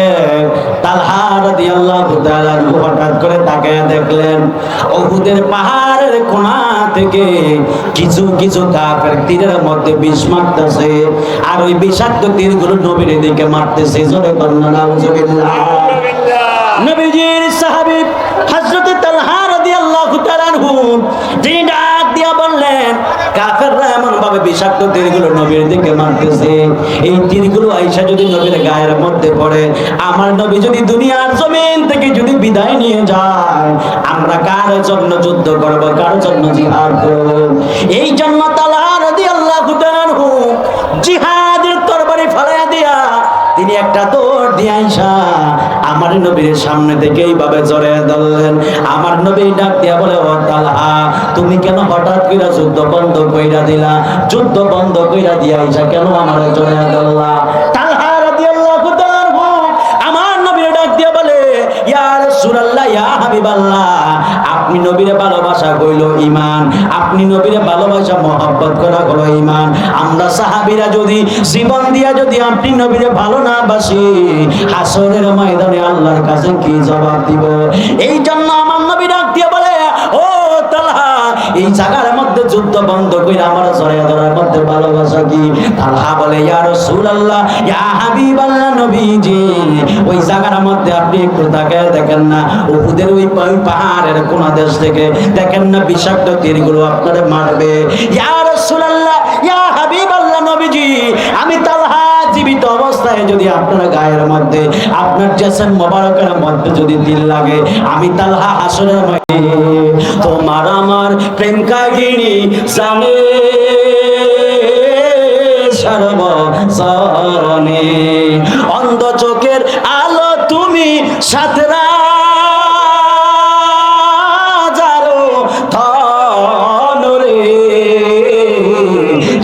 তালহা রাদিয়াল্লাহু তাআলা আনহু হঠাৎ করে তাকায় দেখলেন উহুদের পাহাড়ের কোণা থেকে কিছু কিছু কাফের তীরের মধ্যে বিষ মারতেছে, আর ওই বিষাক্ত তীরগুলো নবীর দিকে মারতেছে। জোরে বলুন নাউজুবিল্লাহ। নবীজির সাহাবী হযরত তালহা রাদিয়াল্লাহু তাআলা আনহু যিনি ডাক দিয়া বললেন, কাফেররা এমন ভাবে বিষাক্ত তীরগুলো নবীর দিকে মারতেছে, এই তীরগুলো আইসা যদি নবীর গায়ের মধ্যে পড়ে, আমার নবী যদি দুনিয়ার জমিন থেকে যদি বিদায় নিয়ে যায়, আমরা কার জন্য যুদ্ধ করব, কার জন্য জিহাদ করব? এই জন্য তালহা রাদিয়াল্লাহু তাআলা আনহু জিহাদের তরবারি ফেলাইয়া দিয়া তিনি একটা দৌড় দিয়ে আইসা আমার নবীর সামনে থেকে এইভাবে জড়াইয়া ধরলেন। আমার নবী ডাক দিয়া বলে, ও তালহা, তুমি কেন হঠাৎ কইরা যুদ্ধ বন্ধ কইরা দিলা? যুদ্ধ বন্ধ কইরা দিয়া আইসা কেন আমার জড়াইয়া ধরলা? তালহা রাদিয়াল্লাহু তাআলা আনহু আমার নবীর ডাক দিয়া বলে, ইয়া রাসূলুল্লাহ, ইয়া হাবিবাল্লাহ, আপনি নবীরে ভালোবাসা কইল ঈমান, আপনি নবীরে ভালোবাসা মহব্বত করা হলো ঈমান। আমরা সাহাবীরা যদি জীবন দিয়া যদি আপনি নবীরে ভালো না বাসি, হাসরের ময়দানে আল্লাহর কাছে কি জবাব দিব? এই জন্য আমার নবী ডাক দিয়ে বলে, ও তালহা, এই জায়গার মধ্যে যুদ্ধ বন্ধ কইরা আমার জড়াইয়া ধরার মধ্যে ভালোবাসা কি? তালহা বলে, ইয়া রাসূলুল্লাহ, ইয়া হাবিবাল্লাহ, নবীজি, ওই জায়গার মধ্যে আপনি একটু তাকায় দেখেন না, উহুদের ওই পাহাড়ের কোন দেশ থেকে দেখেন না বিষাক্ত তীরগুলো আপনারে মারবে। ইয়া রাসূলুল্লাহ, ইয়া হাবিবাল্লাহ, নবীজি, আমি তালহা জীবিত অবস্থায় যদি আপনার গায়ের মধ্যে, আপনার জিসম মোবারকের মধ্যে যদি তীর লাগে, আমি তালহা হাসরের ময়দানে তোমার আমার প্রেম কাহিনী জানে সর্বজনে, অন্ধ চোখের আলো তুমি সাথে রাজারো ধনরে,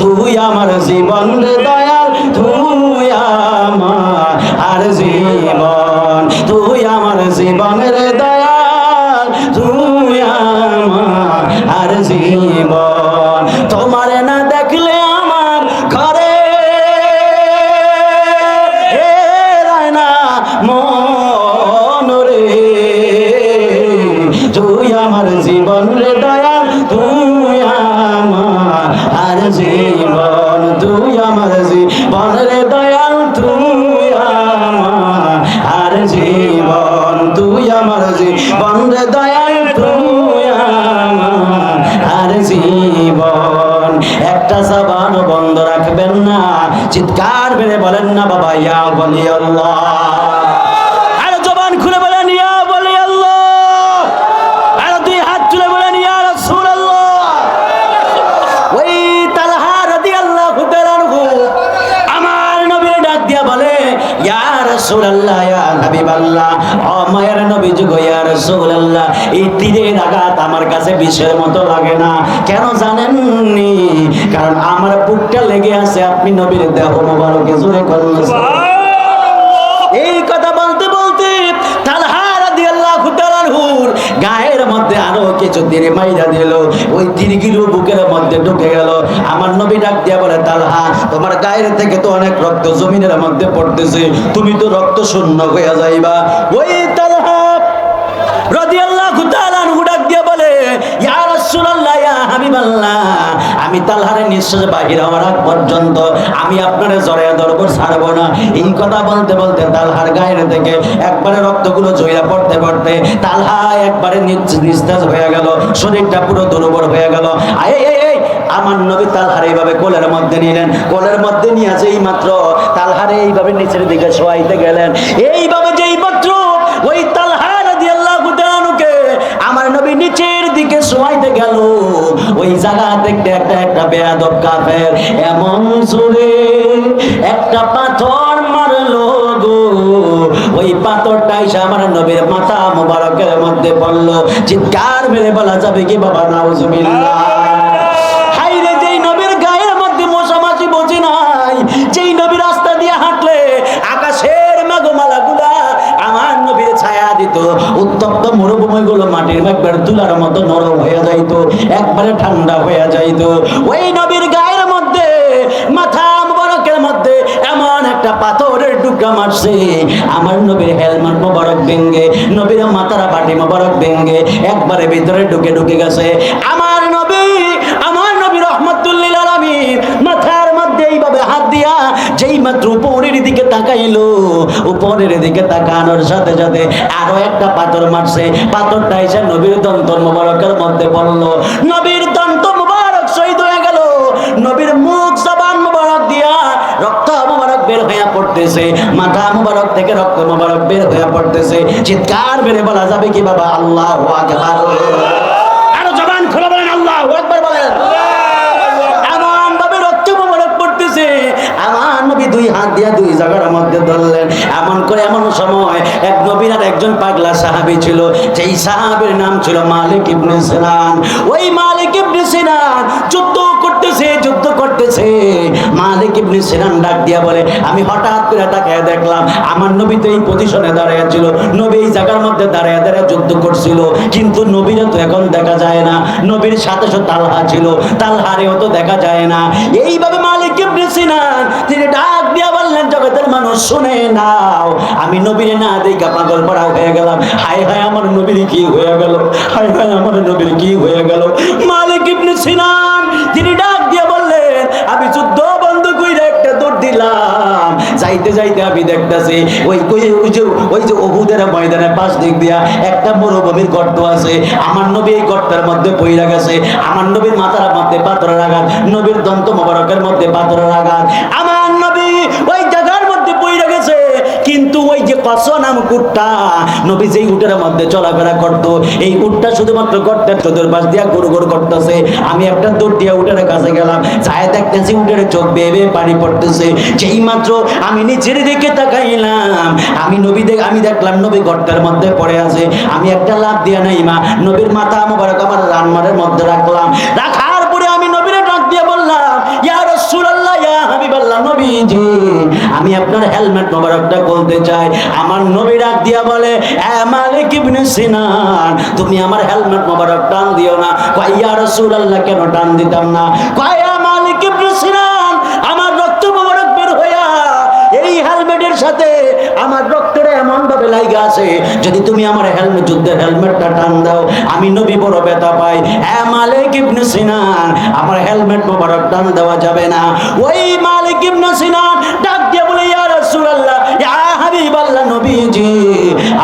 তুই আমার জীবন রে দয়াল, তুই আমার জীবন, তুই আমার জীবন রে দয়াল, তুই আমার জীবন। তোমারে না দেখলে আমার ঘরে না মন রে, তুই আমার জীবন রে দয়াল, তুই আমার জীবন, তুই আমার জীবন রে দয়াল, তুই আমার জীবন, তুই আমার জীবন রে দয়াল, তুই আমার জীবন। একটা জবান বন্ধ রাখবেন না, চিৎকার মেরে বলেন না বাবা ইয়া বলি আল্লাহ, আর জবান খুলে বলেন ইয়া বলি আল্লাহ, আর দুই হাত তুলে বলেন ইয়া রাসূলুল্লাহ। ওই তালহা রাদিয়াল্লাহু তাআলা আনহু আমার নবীর ডাক দিয়া বলে, ইয়া রাসূলুল্লাহ, ইয়া হাবিবাল্লাহ, ও মায়ের নবীজি গো, ইয়া রাসূলুল্লাহ, এই তীরের আঘাত আমার কাছে বিষের মতো লাগে না। কেন জানেননি? কারণ আমার বুকটা লেগে আছে আপনি নবীর দেহ মোবারকে। জোরে করুন সুবহানাল্লাহ। এই কথা বলতে বলতে তালহা রাদিয়াল্লাহু তাআলা আনহুর গায়ের মধ্যে আরো কিছু তীর মাইরা দিল, ওই তীরগুলো বুকের মধ্যে ঢুকে গেল। আমার নবী ডাক দিয়া বলে, তালহা, তোমার গায়ের থেকে তো অনেক রক্ত জমিনের মধ্যে পড়তেছে, তুমি তো রক্ত শূন্য হয়ে যাইবা। ওই তালহা রাদিয়াল্লাহু তাআলা আনহু ডাক দিয়া বলে, ইয়া রাসূলুল্লাহ, ইয়া হাবিবাল্লাহ, আমি তালহার নিঃশ্বাস বাহির হওয়ার আগ পর্যন্ত আমি আপনারে জড়াইয়া ধরব, ছাড়বো না। এই কথা বলতে বলতে তালহার গায়ের থেকে একবারে রক্তগুলো ঝইরা পড়তে পড়তে তালহা একবারে নিস্তেজ হয়ে গেল, শরীরটা পুরো দুর্বল হয়ে গেল। আমার নবী তালহার এইভাবে কোলের মধ্যে নিলেন, কোলের মধ্যে নিয়ে যেই মাত্র তালহারে এইভাবে নিচের দিকে শোয়াইতে গেলেন, এইভাবে যেই মাত্র ওই তালহা রাদিয়াল্লাহু তাআলা আনহুকে আমার নবী নিচের দিকে শোয়াইতে গেল, ওই জায়গা থেকে একটা বেয়াদব কাফের এমন জোরে একটা পাথর মারলো গো, ওই পাথরটা এসে আমার নবীর মাথা মোবারকের মধ্যে পড়লো। চিৎকার মেরে বলা যাবে কি বাবা নাউজুবিল্লাহ। হাইরে, যেই নবীর গায়ের মধ্যে মশা মাছি বসে নাই, যেই নবী মাটির একবার তুলার মতো নরম হয়ে যাইতো, একবারে ঠান্ডা হয়ে যাইতো। ওই নবীর গায়ের মধ্যে, মাথা মুবারকের মধ্যে এমন একটা পাথরের টুকরা মারছে, আমার নবীর হেলমেট মোবারক ভেঙ্গে, নবীর মাথার বাটি মোবারক ভেঙ্গে একবারে ভিতরে ঢুকে গেছে। আমার নবী রহমাতুল লিল আলামিন মাথার মধ্যে এইভাবে হাত দিয়া যেই মাত্র উপরের দিকে তাকাইলো, উপরের দিকে তাকানোর সাথে সাথে আরো একটা পাথর মারছে। পাথরটা এসে নবীর দন্ত মোবারকের মধ্যে পড়লো। নবীর দন্ত মোবারক শহীদ হয়ে গেল। নবীর মুখ জবান মোবারক দিয়া রক্ত মোবারক বের হয়ে পড়তেছে, মাথা মোবারক থেকে রক্ত মোবারক বের হয়ে পড়তেছে। চিৎকার মেরে বলা যাবে কি বাবা আল্লাহু আকবার? আরো জবান খুলে বলেন আল্লাহু আকবার বলেন। এমন ভাবে রক্ত মোবারক পড়তেছে, আমার নবী দুই হাত দিয়া দুই জায়গার মধ্যে ধরলেন। এমন করে এমন সময় এক নবীর আর একজন পাগলা সাহাবী ছিল, যেই সাহাবীর নাম ছিল মালিক ইবনে সিনান। ওই মালিক ইবনে সিনান যুদ্ধ করতেছে। মালিক ইবনে সিনান ডাক দিয়া বলে, আমি হঠাৎ করে তাকিয়ে দেখলাম আমার নবী তো এই পজিশনে দাঁড়িয়ে ছিল, নবী এই জায়গার মধ্যে দাঁড়িয়ে যুদ্ধ করছিল, কিন্তু নবীরা তো এখন দেখা যায় না। নবীর সাথে তালহা ছিল, তালহারেও তো দেখা যায় না। এইভাবে মালিক ইবনে সিনান তিনি ডাক দিয়া বললেন, জগতের মানুষ শুনে নাও, আমি নবীর না দেখা পাগল পড়া হয়ে গেলাম। হায় হায় আমার নবীর কি হয়ে গেল, হায় হায় আমার নবীর কি হয়ে গেল। মালিক ইবনে সিনান তিনি ডাক দিয়া বললেন, আমি যুদ্ধ বন্ধ কইরা একটা দৌড় দিলাম, যাইতে যাইতে আমি দেখতেছি ওই যে উহুদের ময়দানের পাশ দিক দিয়া একটা মরুভূমির গর্ত আছে। আমার নবী এই গর্তের মধ্যে পইরা গেছে। আমার নবীর মাথার মধ্যে পাথরের আঘাত, নবীর দন্ত মোবারকের মধ্যে পাথরের আঘাত। আমার নবী ওই জায়গার মধ্যে পইরা গেছে। কিন্তু ওই যে কসা নাম উটটা, নবী যেই উটের মধ্যে চলাফেরা করতো, এই উটটা শুধুমাত্র গর্তের চতুর্পাশ দিয়া গুড় গুড় করতেছে। আমি একটা দৌড় দিয়া উটের কাছে গেলাম, চায় দেখতেছি উটের চোখ বেয়ে বেয়ে পানি পড়তেছে। যেই মাত্র আমি নিচের দিকে তাকাইলাম, আমি দেখলাম নবী গর্তের মধ্যে পড়ে আছে। আমি একটা লাফ দিয়া নাই মা নবীর মাথা মোবারক আমার রানমারের মধ্যে রাখলাম। রাখার পরে আমি নবীরে ডাক দিয়ে বললাম, ইয়া রাসূলুল্লাহ, ইয়া হাবিবাল্লাহ, নবীজি আমি আপনার হেলমেট মোবারকটা বলতে চাই। আমার নবী ডাক দিয়া বলে, এ মালিক ইবনে সিনান, তুমি আমার হেলমেট মোবারক টান দিও না। কয়, ইয়া রাসূলুল্লাহ, কেন টান দিতাম না? কয়, ইয়া মালিক ইবনে সিনান, আমার রক্ত মোবারক বের হইয়া এই হেলমেটের সাথে আমার রক্তটা এমন ভাবে লাগা আছে, যদি তুমি আমার যুদ্ধের হেলমেটটা টান দাও আমি নবী বড় ব্যথা পাই। এ মালিক ইবনে সিনান, আমার হেলমেট মোবারক টান দেওয়া যাবে না। ওই মালিক ইবনে সিনান ডাক দিয়ে বলে, ইয়া রাসূলুল্লাহ, ইয়া হাবিবাল্লাহ, নবীজি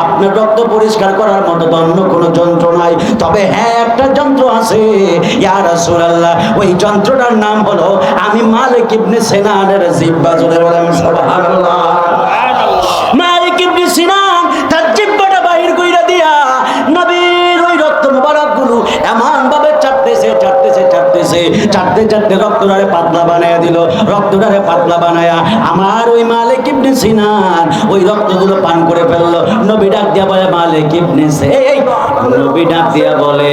আপনার রক্ত পরিষ্কার করার মতো অন্য কোনো যন্ত্র নাই, তবে হ্যাঁ একটা যন্ত্র আছে ইয়া রাসূলুল্লাহ। ওই যন্ত্রটার নাম হলো আমি মালিক ইবনে সিনানের জিহ্বা। জোরে বলেন সুবহানাল্লাহ। মালিক ইবনে সিনান তার জিহ্বাটা বাহির কইরা দিয়া নবীর ওই রক্ত মোবারকগুলো এমন ভাবে চাটতে রক্তটারে পাতলা বানায়া দিল। রক্তটারে পাতলা বানায়া আমার ওই মালিক ইবনে সিনান ওই রক্তগুলো পান করে ফেললো। নবী ডাক দিয়া বলে, মালিক ইবনে নবী ডাক দিয়া বলে,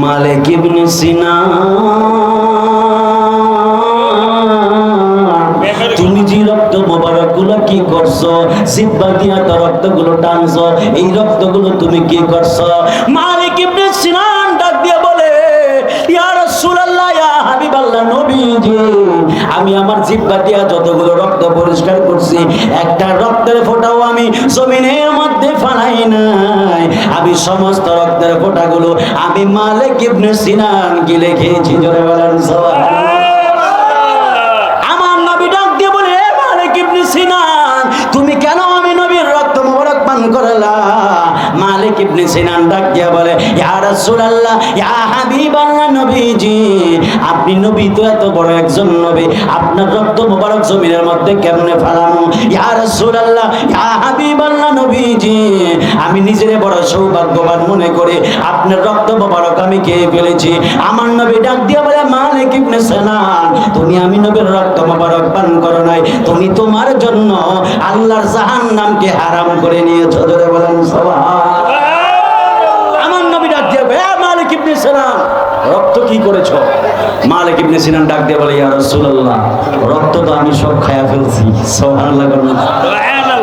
মালিক ইবনে সিনান, তুমি যে রক্ত মোবারক গুলো কি করছো? জিহ্বা দিয়া তো রক্তগুলো টানছো, এই রক্তগুলো তুমি কি করছো? মালিক ইবনে সিনান ডাক দিয়া বলে, ইয়া রাসূলুল্লাহ, ইয়া হাবিবাল্লাহ, নবীজি আমি আমার জিহ্বা দিয়া যতগুলো রক্ত পরিষ্কার করছি, একটা রক্তের ফোঁটাও আমি জমিনের মধ্যে ফালাই নাই। আমি সমস্ত রক্তের ফোঁটাগুলো আমি মালিক ইবনে সিনান গিলে খেয়েছি। জোরে বলেন সুবহানাল্লাহ। তুমি কেন আমি নবীর রক্ত মোবারক পান করলা? মালিক ইবনে সিনান ডাক দিয়া বলে, ইয়া রাসূলুল্লাহ, ইয়া হাবিবাল্লাহ, নবীজি আপনি নবী তো এত বড় একজন নবী, আপনার রক্ত মোবারক জমিনের মধ্যে কেমনে ফেলানো? ইয়া রাসূলুল্লাহ, ইয়া হাবিবাল্লাহ, নবীজি আমি নিজেরে বড় সৌভাগ্যবান মনে করি, আপনার রক্ত মোবারক আমি খেয়ে ফেলেছি। আমার নবী ডাক দিয়া বলে, মালিক ইবনে সিনান, তুমি আমি নবীর রক্ত মোবারক পান করো নাই, তুমি তোমার জন্য আল্লাহর জাহান্নামকে হারাম করে নিয়েছো। জোরে বলেন সুবহানাল্লাহ। আমার নবী ডাক দিয়ে, হে মালিক ইবনে সিনান, রক্ত কি করেছো? মালিক ইবনে সিনান ডাক দিয়ে বলে, ইয়া রাসূলুল্লাহ, রক্ত তো আমি সব খায়া ফেলছি। সুবহানাল্লাহ বলেন।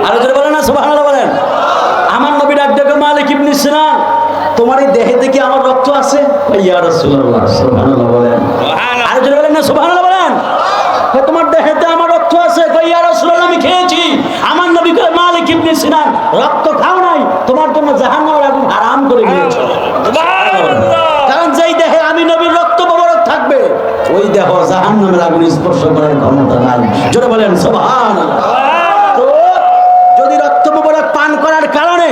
আর জোরে বলেন না সুবহানাল্লাহ বলেন। আমার নবী ডাক দিয়ে, মালিক ইবনে সিনান, তোমার এই দেহে রাসূলুল্লাহ, সুবহানাল্লাহ বলেন। আর জোরে বলেন না সুবহানাল্লাহ বলেন। তোমার দেহেতে আমার রক্ত আছে, কই ইয়া রাসূলুল্লাহ আমি খেয়েছি। আমার নবী কয় মালিক ইবনে সিনান রক্ত খাও নাই, তোমার জন্য জাহান্নামের আগুন হারাম করে দিয়েছে। সুবহানাল্লাহ। কারণ যেই দেহে আমি নবীর রক্ত মোবারক থাকবে, ওই দেহ জাহান্নামের আগুন স্পর্শ করার ক্ষমতা নাই। জোরে বলেন সুবহানাল্লাহ। তো যদি রক্ত মোবারক পান করার কারণে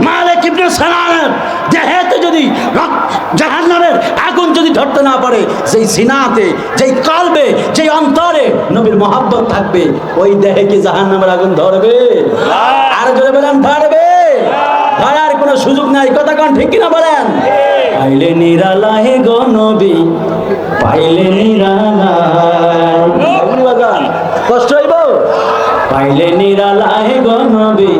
মালিক ইবনে সিনানের দেহেতে যদি জাহান্নামের আগুন যদি ধরতে না পারে, যেই সিনাতে, যেই কলবে, যেই অন্তরে নবীর মহব্বত থাকবে, ওই দেহে কি জাহান্নামের আগুন ধরবে? আর জোরে বলেন ধরবে। ধরার কোনো সুযোগ নাই। কথা কোন ঠিক কিনা বলেন? পাইলে নিরালায় গো নবী, পাইলে নিরালায়, কষ্ট হইব। পাইলে নিরালায় গো নবী,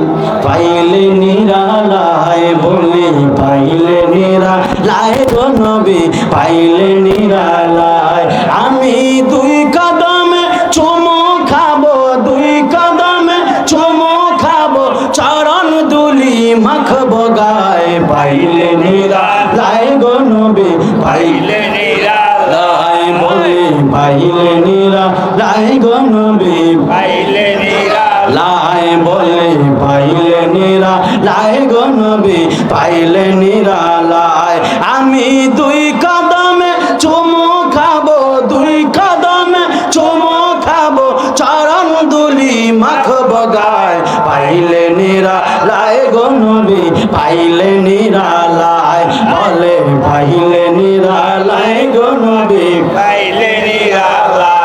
পাইলে নিরালায় বলি, পাইলে নিরালায় গো নবী, পাইলে নিরালায়। আমি দুই কদমে চুমু খাবো, দুই কদমে চুমু খাবো, চরণ দুলি মাখবো গায়ে। পাইলে নিরালায় গো নবী, পাইলে নিরালায় বলি, পাইলে নিরালায় গো নবী, পাইলে নিরালায় বলি, পাইলে নিরালায় গো নবী, পাইলে নিরালায়। আমি দুই কদমে চুমু খাবো, দুই কদমে চুমু খাবো, চরণ দুলি মাখবো গায়ে। পাইলে নিরালায় গো নবী, পাইলে নিরালায় বলে, পাইলে নিরালায় গো নবী, পাইলে নিরালায়।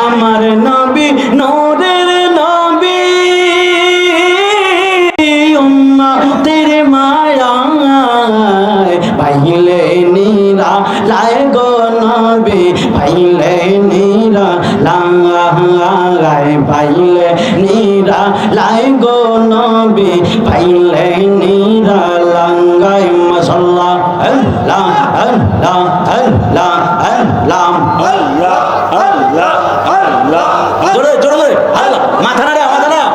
আমার নবী নূরের নবী, উম্মতের মায়ায়, পাইলে নিরালায় গো নবী, পাইলে নিরালায়, পাইলে নিরালায় গো নবী, পাইলে নিরালায়। মাশাআল্লাহ, আল্লাহ আল্লাহ আল্লাহ আল্লাহ আল্লাহ আল্লাহ আল্লাহ। জোরে জোরে জোরে আল্লাহ, মাথা নাড়া, মাথা নাড়া।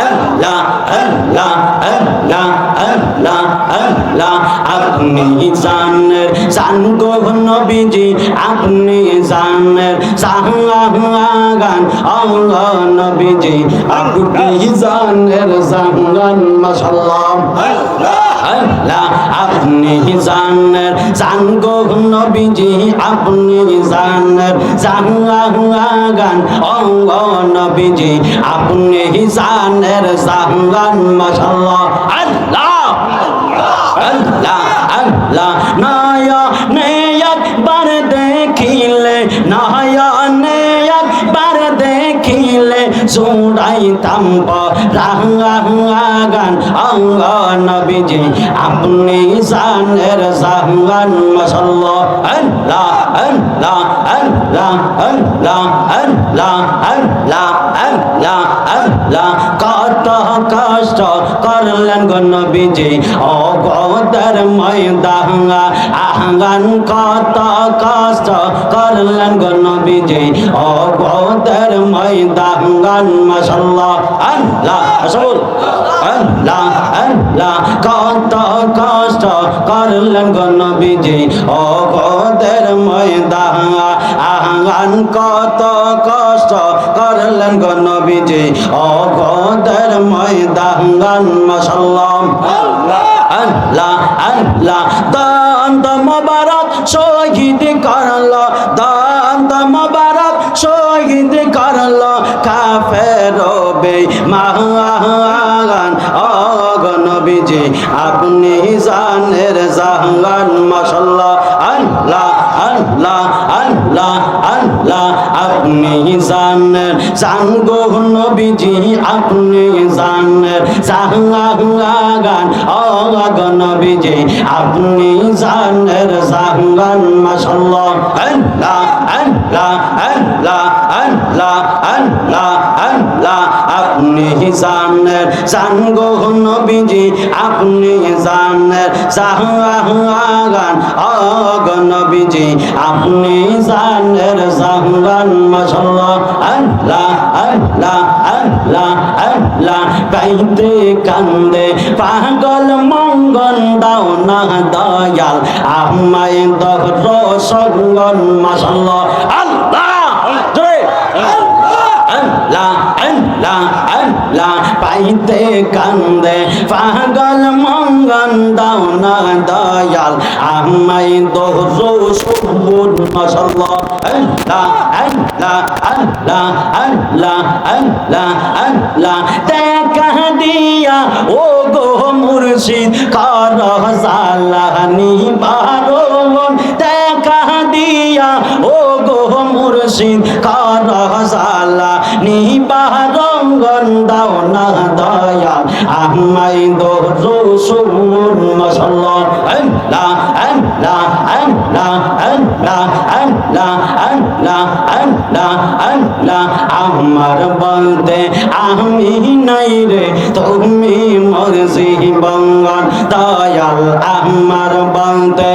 আল্লাহ আল্লাহ আল্লাহ আল্লাহ আল্লাহ। আপনি জানের জান গো নবীজি, আপনি জানের জাহান আল্লাহ নবীজি, আপনি জানের জাহান। মাশাআল্লাহ, আল্লাহ আপনি জানের জান গো নবীজি, আপনি জানের জাহান আল্লাহ নবীজি, আপনি জানের জাহান। মাশাআল্লাহ, আল্লাহ আল্লাহ আল্লাহ। নয়নে একবার দেখিলে, নয়নে একবার দেখিলে, জুড়াইতাম রাহান আল্লাহ নবীজি, আপনি জানের জাহান। মাশাআল্লাহ, আল্লাহ আল্লাহ আল্লাহ আল্লাহ আল্লাহ আল্লাহ আল্লাহ আল্লাহ। কত কষ্ট করলেন গো নবীজি ও গোদের ময়দানে আহান, কত কষ্ট করলেন গো নবীজি ও গোদের ময়দানে। মাশাআল্লাহ, আল্লাহ রাসূল, আল্লাহ আল্লাহ। কত কষ্ট করলেন গো নবীজি ও গোদের ময়দানে আহান, কত কষ্ট করলেন গো নবীজি ও গোদের ময়দানে। মাশাআল্লাহ, আল্লাহ আল্লাহ। দন্ত মোবারক শহীদ করলো, দন্ত মোবারক শহীদ করলো কাফের বেঈমান ও গো নবীজি, আপনি জানের জাহান। মাশাআল্লাহ, আল্লাহ আল্লাহ আল্লাহ আল্লাহ। আপনি জানের জান গো নবীজি, আপনি জানের জাহান ও গো নবীজি, আপনি জানের জাহান। মাশাআল্লাহ, আল্লাহ আল্লাহ আল্লাহ আল্লাহ আল্লাহ আল্লাহ। আপনি আপনি জানের জান গো নবীজি আপনি জানের জাহান গো নবীজি আপনি জানের জাহান মাশাআল্লাহ আল্লাহ আল্লাহ আল্লাহ আল্লাহ গাইতে কান্দে পাগল মঙ্গল দাও না দয়াল আমায় দহর সঙ্গন মাশাআল্লাহ আল্লাহ আল্লাহ আল্লাহ আল্লাহ পাইতে কান্দে পাগল মঙ্গল দাও না দয়াল আমায় দহর সঙ্গন মাশাআল্লাহ আল্লাহ আল্লাহ আল্লাহ আল্লাহ আল্লাহ আল্লাহ দেখা দিয়া ও গো মুর্শিদ কর জালানি বারণ দেখা দিয়া ও গো মুর্শিদ কর জালানি বারণ দাও না দয়াল আমায় দরুসুল মাশাআল্লাহ আল্লাহ আল্লাহ আল্লাহ আল্লাহ আল্লাহ আল্লাহ আল্লাহ আল্লাহ আমার বলতে আমি নাই রে তুমি মোর জীবন দয়াল আমার বলতে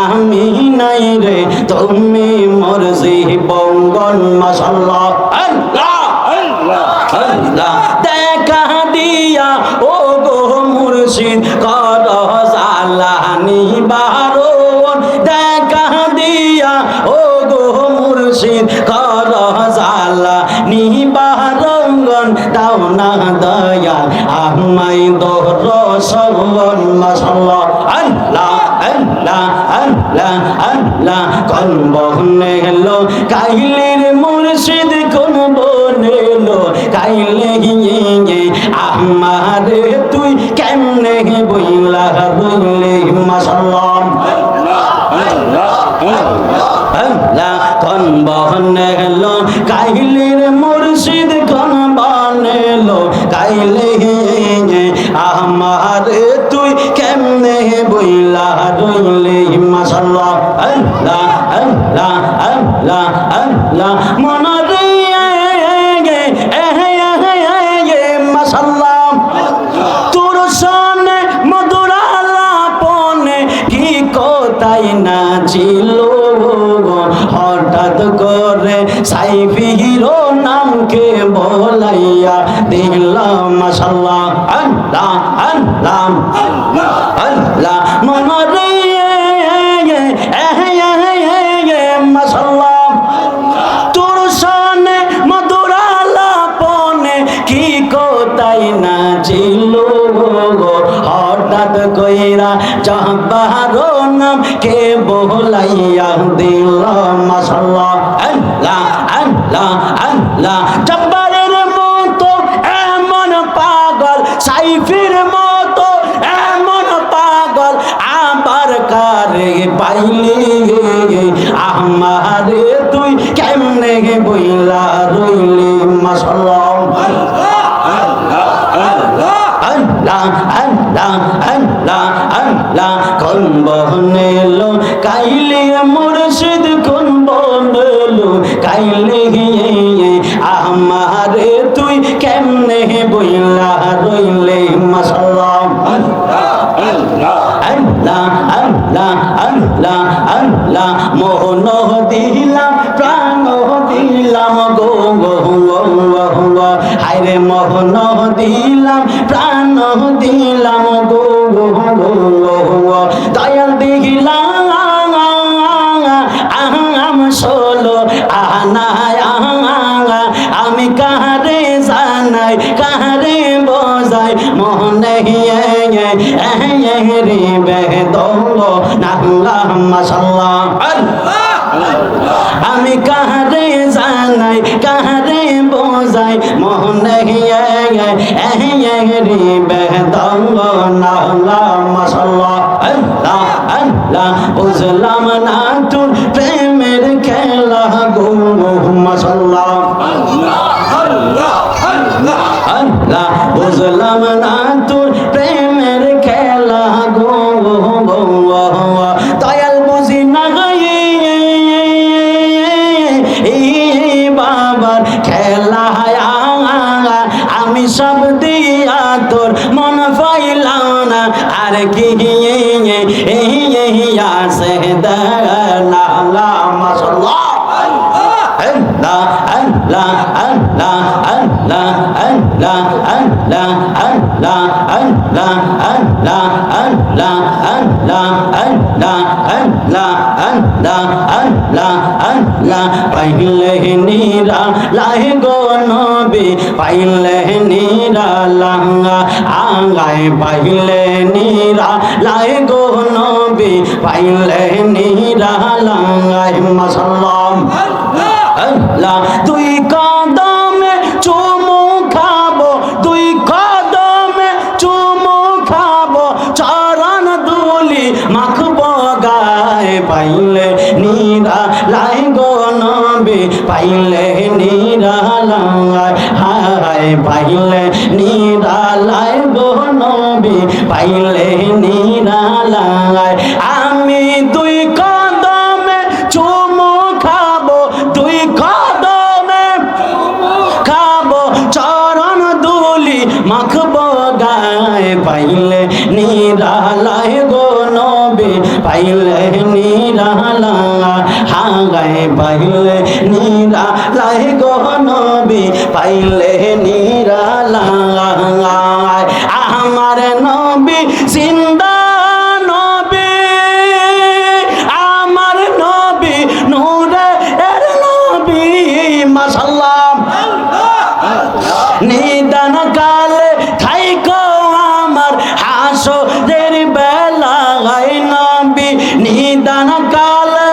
আমি নাই রে তুমি মোর জীবন মাশাআল্লাহ আল্লাহ আল্লাহ আল্লাহ দেখা দিয়া ও গো মুর্শিদ কর জালানি বারণ দেখা দিয়া ও গো মুর্শিদ কর জালানি বারণ দাও না দয়াল আমায় দরসন মাশাআল্লাহ আল্লাহ আল্লাহ আল্লাহ আল্লাহ কোন বহনে হলো কাইলের মুর্শিদ কোন বনে হলো কাইলে আমারে তুই কেমনে বইলা বইলে মাশাআল্লাহ আল্লাহ কোন বহনে হলো কাইলের মুর্শিদ কোন বনে হলো কাইলে আমারে তুই কেমনে বইলা রইলে মাশাআল্লাহ আল্লাহ আল্লাহ আল্লাহ আল্লাহ মনরে মাশাআল্লাহ তোর সনে মধুর আলাপনে কি কোথায় না ছিল হঠাৎ করে সাইফির নামকে বলাইয়া দিলাম মাশাআল্লাহ আল্লাহ আল্লাহ আল্লাহ মনরে মাশাআল্লাহ তোর সনে মধুর আলাপনে কি কোথায় না ছিল হঠাৎ কইরা চাহবার নাম কে বলাইয়া দিলাম মাশাআল্লাহ আল্লাহ আল্লাহ আল্লাহ জব্বারের মতো এমন পাগল সাইফির মতো এমন পাগল আবার কারে পাইলি আমারে তুই কেমনে বইলা রইলি মাশাআল্লাহ আল্লাহ আল্লাহ আল্লাহ আল্লাহ কোন বহনে লো কাইলে মুর্শিদ কোন বহনে লো কাইলে আমারে তুই কেমনে বইলা রইলে মাশাআল্লাহ আল্লাহ আল্লাহ আল্লাহ আল্লাহ আল্লাহ মোহন দিলাম প্রাণ দিলাম গো গো গো হায়রে মোহন দিলাম প্রাণ দিলাম গো গো গো দয়াল দিলাম আম ষোলো আনায় আমি কাহারে জানাই কাহারে বোঝাই মোহনে রে বেদঙ্গ নাল্লা মাশাআল্লাহ আমি কাহারে জানাই কাহারে বোঝাই মোহনে রে বেদঙ্গ নাল্লা মাশাআল্লাহ আল্লাহ আল্লাহ বুঝলাম না তোর প্রেমের খেলা গো মাশাআল্লাহ আল্লাহ আল্লাহ আল্লাহ বুঝলাম না তোর প্রেমের খেলা গো দয়াল বুঝি না বাবার খেলা আমি আর কি আছে দেনা মাশাআল্লাহ আল্লাহ আল্লাহ আল্লাহ আল্লাহ আল্লাহ আল্লাহ আল্লাহ আল্লাহ আল্লাহ আল্লাহ আল্লাহ আল্লাহ আল্লাহ আল্লাহ আল্লাহ আল্লাহ পাইলে নিরা লাই গো নবী পাইলে নিরা লাঙ্গা আঙ্গায় পাইলে নিরা লাই গো নবী পাইলে নিরা লাঙ্গায় মাশাআল্লাহ আল্লাহ দুই কদমে চুমু খাবো দুই কদমে চুমু খাবো চরণ ধুলি মাখবো গায়ে পাইলে নিরা লাই গো নবী পাইলে নিরা লাই হায় পাইলে নিরা লাই গো নবী পাইলে নিরা লাই আমি দুই কদমে চুমু খাবো দুই কদমে খাবো চরণ ধুলি মাখবো গায়ে পাইলে নিরালায় গো নবী পাইলে নিরালা হাগায় পাইলে নিরালায় গো নবী পাইলে নিরালা আমার নবী জিন্দা নবী আমার নবী নূরে এর নবী মাশাআল্লাহ নিদান কালে থাইকো আমার হাসরের বেলায় নবী নিদান কালে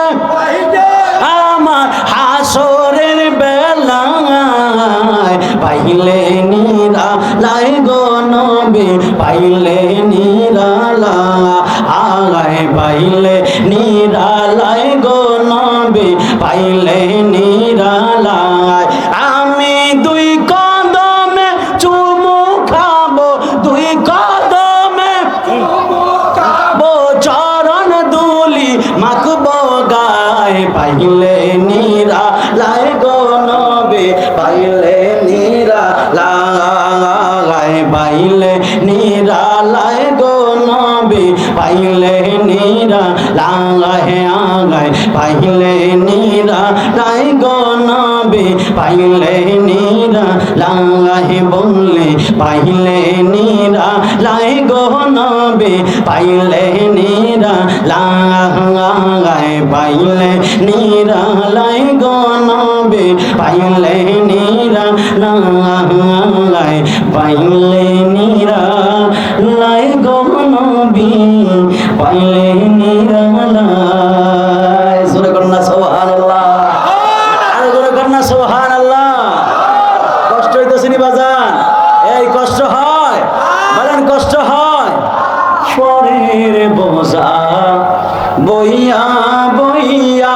আমার হাসরের বেলায় পাইলে নিরালায় গো নবী পাইলে নিরালা আগায় পাইলে নিরালায় গো নবী পাইলে নিরালায় আমি দুই কদমে চুমু খাবো দুই কদমে খাবো চরণ ধুলি মাখবো গায়ে পাইলে নিরালায় গো নবী পাইলে নিরালায় পাইলে নিরালায় গো নবী পাইলে নিরালায় আগায় পাইলে নিরালায় গো নবী পাইলে নিরালায় বললে পাইলে নিরালায় গো নবী পাইলে নিরালায় পাইলে নিরালায় গো নবী পাইলে নিরালায় পাইলে নিরালায় গো নবী পাইলে নিরালায় জোরে করুন সুবহানাল্লাহ আর জোরে করুন সুবহানাল্লাহ কষ্ট হইতেছে নি বাজান এই কষ্ট হয় বলেন কষ্ট হয় পরের বোঝা বইয়া বইয়া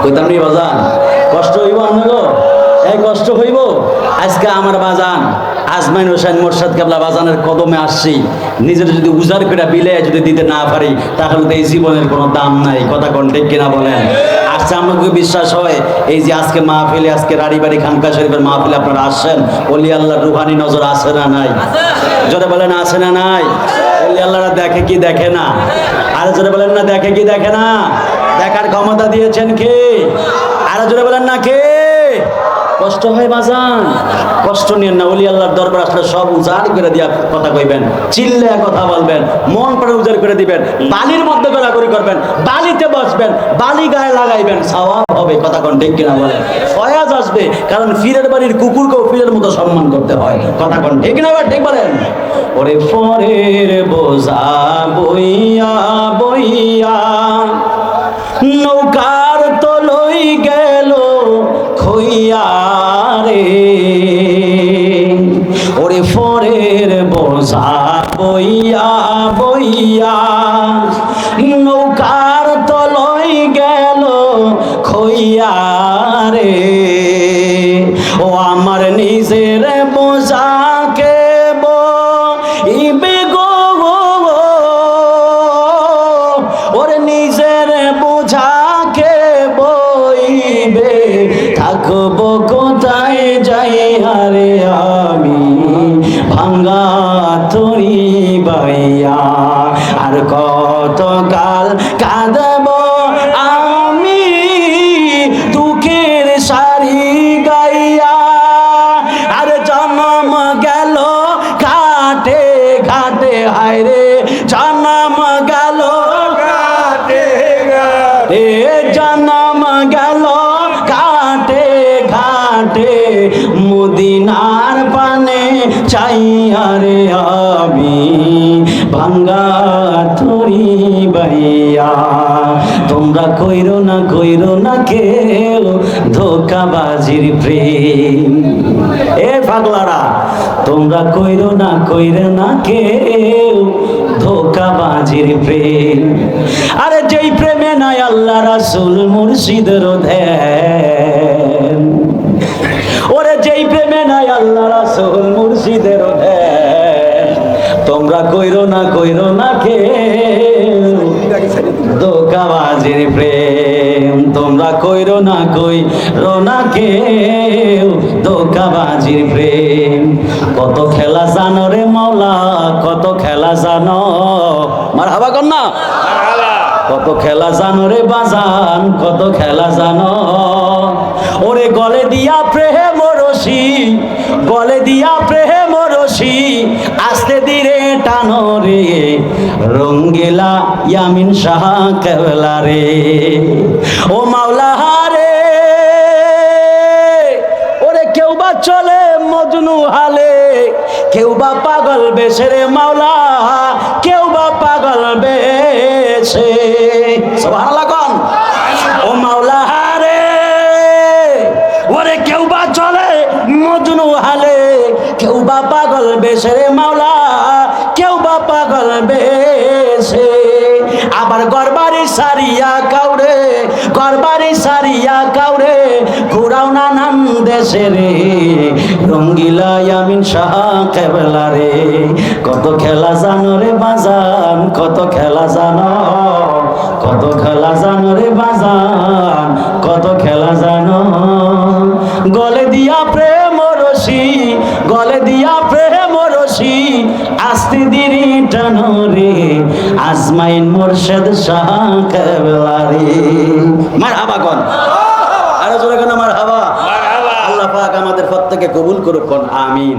কইতাম নি বাজান কষ্ট হইব আমগো এই কষ্ট হইব আজকে আমার বাজান আজমাইন হোসেন মোরশেদ কেবলা বাজানের কদমে আসছি নিজের যদি উজাড় করে বিলে যদি দিতে না পারি তাহলে তো এই জীবনের কোনো দাম নাই কথা কোন ঠিক কিনা বলেন আজকে আমাকে বিশ্বাস হয় এই যে আজকে মাহফিলে আজকে রাড়িবাড়ি খানকা শরীফের মাহফিলে আপনারা আসছেন ওলি আল্লাহর রুহানি নজর আছে না নাই জোরে বলেন আছে না নাই ওলি আল্লাহরা দেখে কি দেখে না আর জোরে বলেন না দেখে কি দেখে না দেখার ক্ষমতা দিয়েছেন কে আর জোরে বলেন না কে কষ্ট হয় বাজান কষ্ট নিয়ে না ওলি আল্লাহর দরবার আসলে সব উজাড় করে দিয়া কথা কইবেন চিল্লে কথা বলবেন মন পড়ে উজাড় করে দিবেন বালির মধ্যে গড়াগড়ি করবেন বালিতে বসবেন বালি গায়ে লাগাইবেন সওয়াব হবে কথা কোন ঠিক কিনা বলেন ফয়াজ আসবে কারণ ফিরের বাড়ির কুকুরকেও ফিরের মতো সম্মান করতে হয় কথা কোন ঠিক না ঠিক বলেন ওরে পরের বোঝা বইয়া বইয়া নৌকার তলই গেল খইয়া রে ওরে পরের বোঝা বইয়া বইয়া নৌকার তলই গেল খইয়া রে ও আমার নিজের বোঝাকে বইবে গো ওরে নিজের বোঝাকে বইবে থাকবো কোথায় যাই হারে আমি ভাঙ্গা তরি লইয়া। আর কত কাল কাঁদব আমি দুঃখের সারি গাইয়া। আর জন্ম গেল ঘাটে ঘাটে, হায় রে জন্ম গেল ঘাটে ঘাটে, জন্ম গেল ঘাটে ঘাটে, মদিনার পানে চাইয়া রে আমি ভাঙ্গা তরি বাইয়া। তোমরা কইরো না কেউ ধোকাবাজির প্রেম। এ পাগলারা, তোমরা কইরো না কেউ ধোকাবাজির প্রেম। আরে যেই প্রেমে নাই আল্লাহ রাসূল মুর্শিদের ধ্যান, ওরে যেই প্রেমে নাই আল্লাহ রাসূল মুর্শিদের ধ্যান, তোমরা কইরো না কেউ ধোকাবাজির প্রেম। তোমরা কইরো না কেউ ধোকাবাজির প্রেম। কত খেলা জানো রে মাওলা, কত খেলা জানো, মারহাবা কর না, কত খেলা জানো রে বাজান, কত খেলা জানো। ওরে গলে দিয়া প্রেম রশি, গলে দিয়া প্রেম রশি, আস্তে ধীরে টানো রে রঙ্গিলা ইয়ামিন শাহ কেবলা রে। ও মাওলা রে, ওরে কেউ বা চলে মজনু হালে, কেউ বা পাগল বেশে রে মাওলা, কেউ বা পাগল বেশে। সুবহানাল্লাহ কোন। ও মাওলা রে, ওরে কেউ বা চলে মজনু হালে, কেউ বা পাগল বেশে রে মাওলা, কেউ বা পাগল বেশে। আবার গরবারি সারিয়া কাউরে, গরবারি সারিয়া কাউরে ঘুরাও নানান দেশে রে রঙ্গিলা ইয়ামিন শাহ কেবলা রে। কত খেলা জানো রে বাজান, কত খেলা জানো, কত খেলা জানো রে বাজান, কত খেলা জানো। গলে দিয়া প্রেম রশি, গলে দিয়া প্রেম রশি, আস্তে ধীরে টানো রে আজমাইন মুর্শিদ শাহ কেবলা রে। মারহাবা কোন, আরো জোরে কোন মারহাবা। আল্লাহ পাক আমাদের প্রত্যেককে কবুল করুক কোন, আমিন।